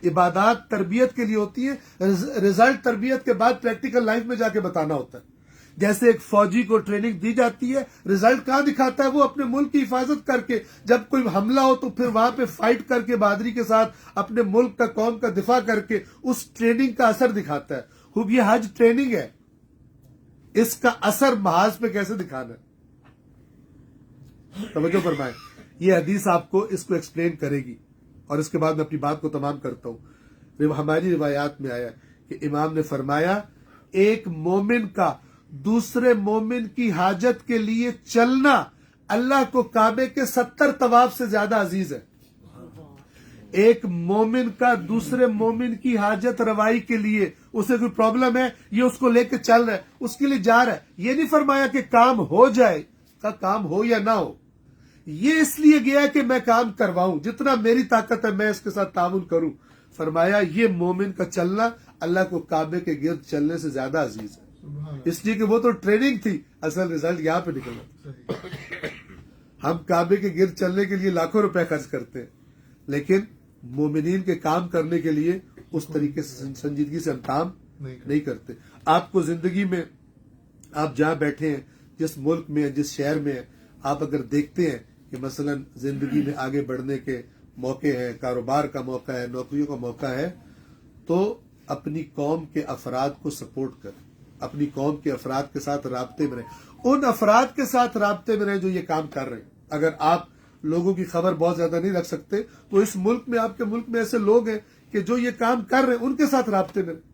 عبادات تربیت کے لیے ہوتی ہے، رزلٹ تربیت کے بعد پریکٹیکل لائف میں جا کے بتانا ہوتا ہے۔ جیسے ایک فوجی کو ٹریننگ دی جاتی ہے، رزلٹ کہاں دکھاتا ہے؟ وہ اپنے ملک کی حفاظت کر کے، جب کوئی حملہ ہو تو پھر وہاں پہ فائٹ کر کے بہادری کے ساتھ اپنے ملک کا، قوم کا دفاع کر کے اس ٹریننگ کا اثر دکھاتا ہے۔ خوب یہ حج ٹریننگ ہے، اس کا اثر محاذ پہ کیسے دکھانا ہے؟ توجہ فرمائیں، یہ حدیث آپ کو اس کو ایکسپلین کرے گی، اور اس کے بعد میں اپنی بات کو تمام کرتا ہوں۔ ہماری روایات میں آیا کہ امام نے فرمایا ایک مومن کا دوسرے مومن کی حاجت کے لیے چلنا اللہ کو کعبے کے 70 طواف سے زیادہ عزیز ہے۔ ایک مومن کا دوسرے مومن کی حاجت روائی کے لیے، اسے کوئی پرابلم ہے، یہ اس کو لے کے چل رہا ہے، اس کے لیے جا رہا ہے، یہ نہیں فرمایا کہ کام ہو جائے، کا کام ہو یا نہ ہو، یہ اس لیے گیا کہ میں کام کرواؤں، جتنا میری طاقت ہے میں اس کے ساتھ تعاون کروں۔ فرمایا یہ مومن کا چلنا اللہ کو کعبے کے گرد چلنے سے زیادہ عزیز ہے، اس لیے کہ وہ تو ٹریننگ تھی، اصل رزلٹ یہاں پہ نکلا۔ ہم کعبے کے گرد چلنے کے لیے لاکھوں روپے خرچ کرتے ہیں، لیکن مومنین کے کام کرنے کے لیے اس طریقے سے سنجیدگی سے ہم کام نہیں کرتے۔ آپ کو زندگی میں، آپ جہاں بیٹھے ہیں، جس ملک میں، جس شہر میں، آپ اگر دیکھتے ہیں کہ مثلا زندگی میں آگے بڑھنے کے موقع ہیں، کاروبار کا موقع ہے، نوکریوں کا موقع ہے، تو اپنی قوم کے افراد کو سپورٹ کریں، اپنی قوم کے افراد کے ساتھ رابطے میں رہیں، ان افراد کے ساتھ رابطے میں رہیں جو یہ کام کر رہے ہیں۔ اگر آپ لوگوں کی خبر بہت زیادہ نہیں رکھ سکتے تو اس ملک میں، آپ کے ملک میں ایسے لوگ ہیں کہ جو یہ کام کر رہے ہیں، ان کے ساتھ رابطے میں رہیں،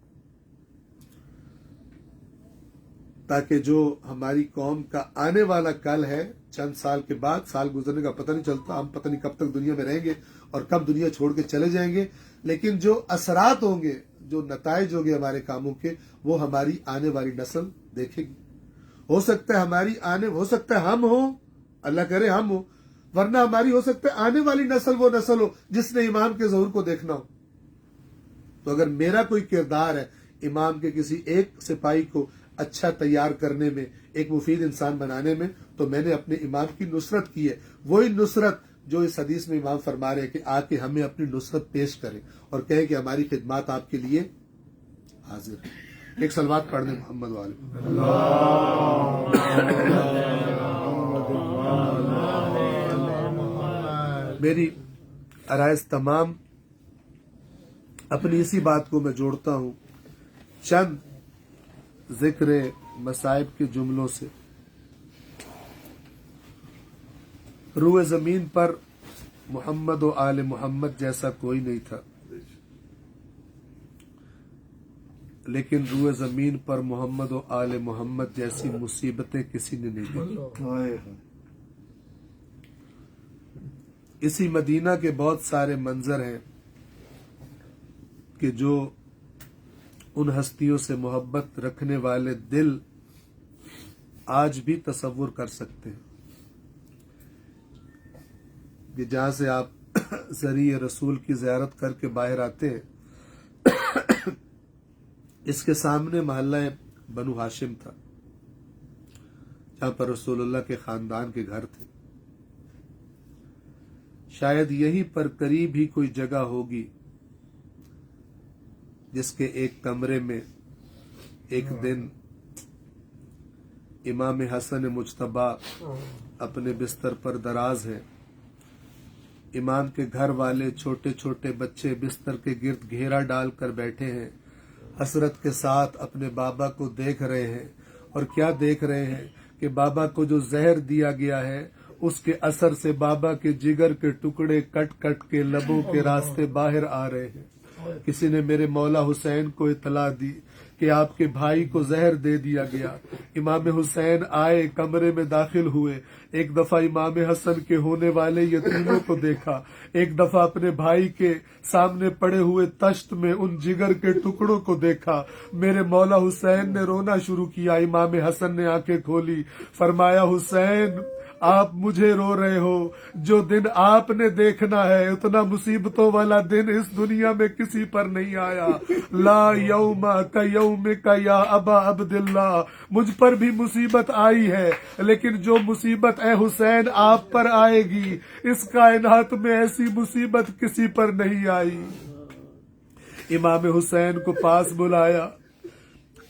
تاکہ جو ہماری قوم کا آنے والا کل ہے، چند سال کے بعد، سال گزرنے کا پتہ نہیں چلتا، ہم پتہ نہیں کب تک دنیا میں رہیں گے اور کب دنیا چھوڑ کے چلے جائیں گے، لیکن جو اثرات ہوں گے، جو نتائج ہوں گے ہمارے کاموں کے، وہ ہماری آنے والی نسل دیکھے گی۔ ہو سکتا ہے ہو سکتا ہے ہم ہوں، اللہ کرے ہم ہوں، ورنہ ہماری ہو سکتا ہے آنے والی نسل وہ نسل ہو جس نے امام کے ظہور کو دیکھنا ہو۔ تو اگر میرا کوئی کردار ہے امام کے کسی ایک سپاہی کو اچھا تیار کرنے میں، ایک مفید انسان بنانے میں، تو میں نے اپنے امام کی نصرت کی ہے، وہی نصرت جو اس حدیث میں امام فرما رہے ہیں کہ آ کے ہمیں اپنی نصرت پیش کریں اور کہیں کہ ہماری خدمات آپ کے لیے حاضر ہے۔ ایک صلوات پڑھ دیں محمد والے۔ میری عرائض تمام اپنی اسی بات کو میں جوڑتا ہوں چند ذکر مصائب کے جملوں سے۔ روئے زمین پر محمد و آل محمد جیسا کوئی نہیں تھا، لیکن روئے زمین پر محمد و آل محمد جیسی مصیبتیں کسی نے نہیں دیکھی۔ اسی مدینہ کے بہت سارے منظر ہیں کہ جو ان ہستیوں سے محبت رکھنے والے دل آج بھی تصور کر سکتے ہیں کہ جہاں سے آپ ذریعہ رسول کی زیارت کر کے باہر آتے ہیں، اس کے سامنے محلہ بنو ہاشم تھا، جہاں پر رسول اللہ کے خاندان کے گھر تھے۔ شاید یہیں پر قریب ہی کوئی جگہ ہوگی جس کے ایک کمرے میں ایک دن امام حسن مجتبی اپنے بستر پر دراز ہیں، امام کے گھر والے چھوٹے چھوٹے بچے بستر کے گرد گھیرا ڈال کر بیٹھے ہیں، حسرت کے ساتھ اپنے بابا کو دیکھ رہے ہیں، اور کیا دیکھ رہے ہیں کہ بابا کو جو زہر دیا گیا ہے اس کے اثر سے بابا کے جگر کے ٹکڑے کٹ کٹ کے لبوں کے راستے باہر آ رہے ہیں۔ کسی نے میرے مولا حسین کو اطلاع دی کہ آپ کے بھائی کو زہر دے دیا گیا۔ امام حسین آئے، کمرے میں داخل ہوئے، ایک دفعہ امام حسن کے ہونے والے یتیموں کو دیکھا، ایک دفعہ اپنے بھائی کے سامنے پڑے ہوئے تشت میں ان جگر کے ٹکڑوں کو دیکھا۔ میرے مولا حسین نے رونا شروع کیا، امام حسن نے آنکھیں کھولی، فرمایا حسین آپ مجھے رو رہے ہو، جو دن آپ نے دیکھنا ہے اتنا مصیبتوں والا دن اس دنیا میں کسی پر نہیں آیا۔ لا یوم کا یوم کا یا ابا عبداللہ، مجھ پر بھی مصیبت آئی ہے، لیکن جو مصیبت اے حسین آپ پر آئے گی اس کائنات میں ایسی مصیبت کسی پر نہیں آئی۔ امام حسین کو پاس بلایا،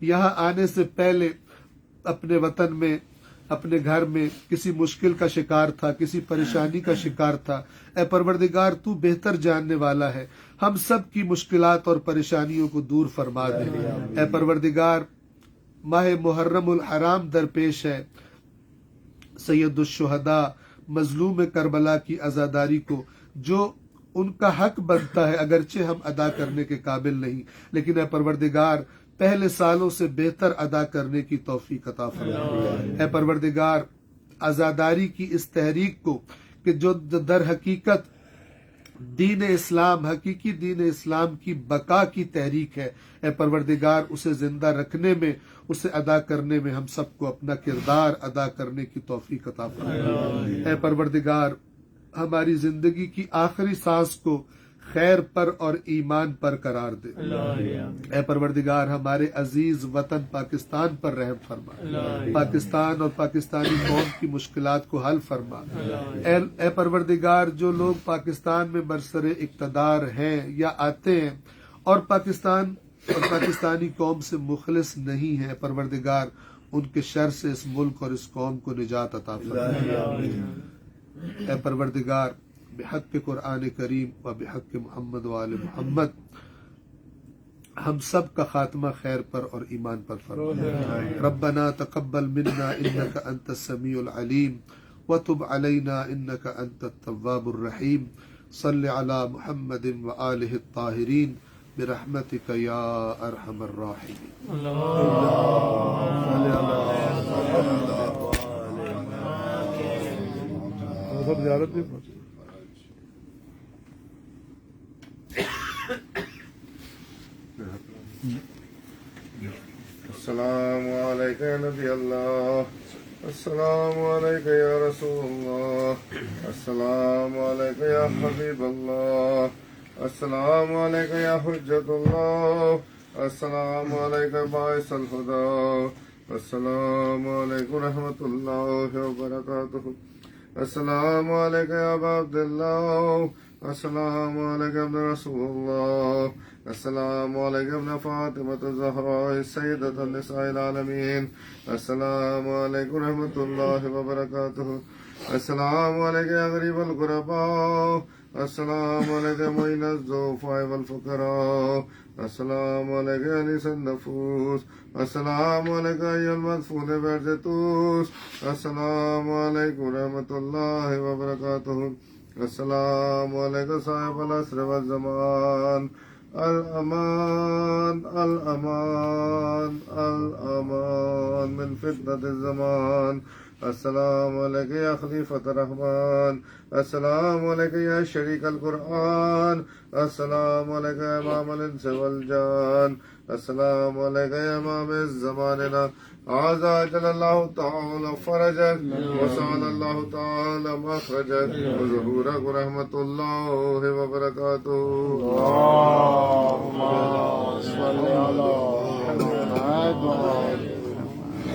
یہاں آنے سے پہلے اپنے وطن میں اپنے گھر میں کسی مشکل کا شکار تھا، کسی پریشانی کا شکار تھا، اے پروردگار تو بہتر جاننے والا ہے، ہم سب کی مشکلات اور پریشانیوں کو دور فرما دے۔ اے پروردگار ماہ محرم الحرام درپیش ہے، سید الشہداء مظلوم کربلا کی عزاداری کو جو ان کا حق بنتا ہے اگرچہ ہم ادا کرنے کے قابل نہیں، لیکن اے پروردگار پہلے سالوں سے بہتر ادا کرنے کی توفیق عطا فرما۔ اے پروردگار عزاداری کی اس تحریک کو کہ جو در حقیقت دین اسلام، حقیقی دین اسلام کی بقا کی تحریک ہے، اے پروردگار اسے زندہ رکھنے میں، اسے ادا کرنے میں ہم سب کو اپنا کردار ادا کرنے کی توفیق عطا فرما۔ اے پروردگار ہماری زندگی کی آخری سانس کو خیر پر اور ایمان پر قرار دے۔ اے پروردگار ہمارے عزیز وطن پاکستان پر رحم فرما، پاکستان اور پاکستانی قوم کی مشکلات کو حل فرما۔ اے پروردگار جو لوگ پاکستان میں برسر اقتدار ہیں یا آتے ہیں اور پاکستان اور پاکستانی قوم سے مخلص نہیں ہے، پروردگار ان کے شر سے اس ملک اور اس قوم کو نجات عطا فرما۔ اے پروردگار بحق قرآن کریم و بحق محمد و آل محمد ہم سب کا خاتمہ خیر پر اور ایمان پر فرما۔ ربنا تقبل منا انك انت السميع العليم وتب علينا انك انت التواب الرحيم صل على محمد وآله الطاهرين برحمتك يا ارحم الراحمين۔ سب زیارت بھی السلام علیکم یا نبی اللہ، السلام علیکم یا رسول اللہ، السلام علیکم یا حبیب اللہ، السلام علیکم یا حجت اللہ، السلام علیکم باعث الہدی، السلام علیکم رحمت اللہ وبرکاتہ، السلام علیکم یا ابا عبداللہ، السلام علیکم رسول اللہ، السلام علیکم فاطمۃ الزہراء سیدۃ النساء العالمین، السلام علیکم رحمۃ اللہ وبرکاتہ، السلام علیکم یا غریب الغرباء، السلام علیکم معین الضعفاء والفقراء، السلام علیکم انیس النفوس، السلام علیکم ایھا المدفون برزتوس، السلام علیکم رحمۃ اللہ وبرکاتہ، السلام علیکم صاحب العصر والزمان، الامان الامان الامان من فتنة الزمان، السلام علیکم یا خلیفۃ الرحمن، السلام علیکم یا شریک القرآن، السلام علیکم یا امام الانس والجان، السلام علیکم یا امام زماننا، عزاجل اللہ تعالی فرجک وسعل اللہ تعالی مخرجک وظہورک رحمت اللہ وبرکاتہ۔ اللہم صل علی محمد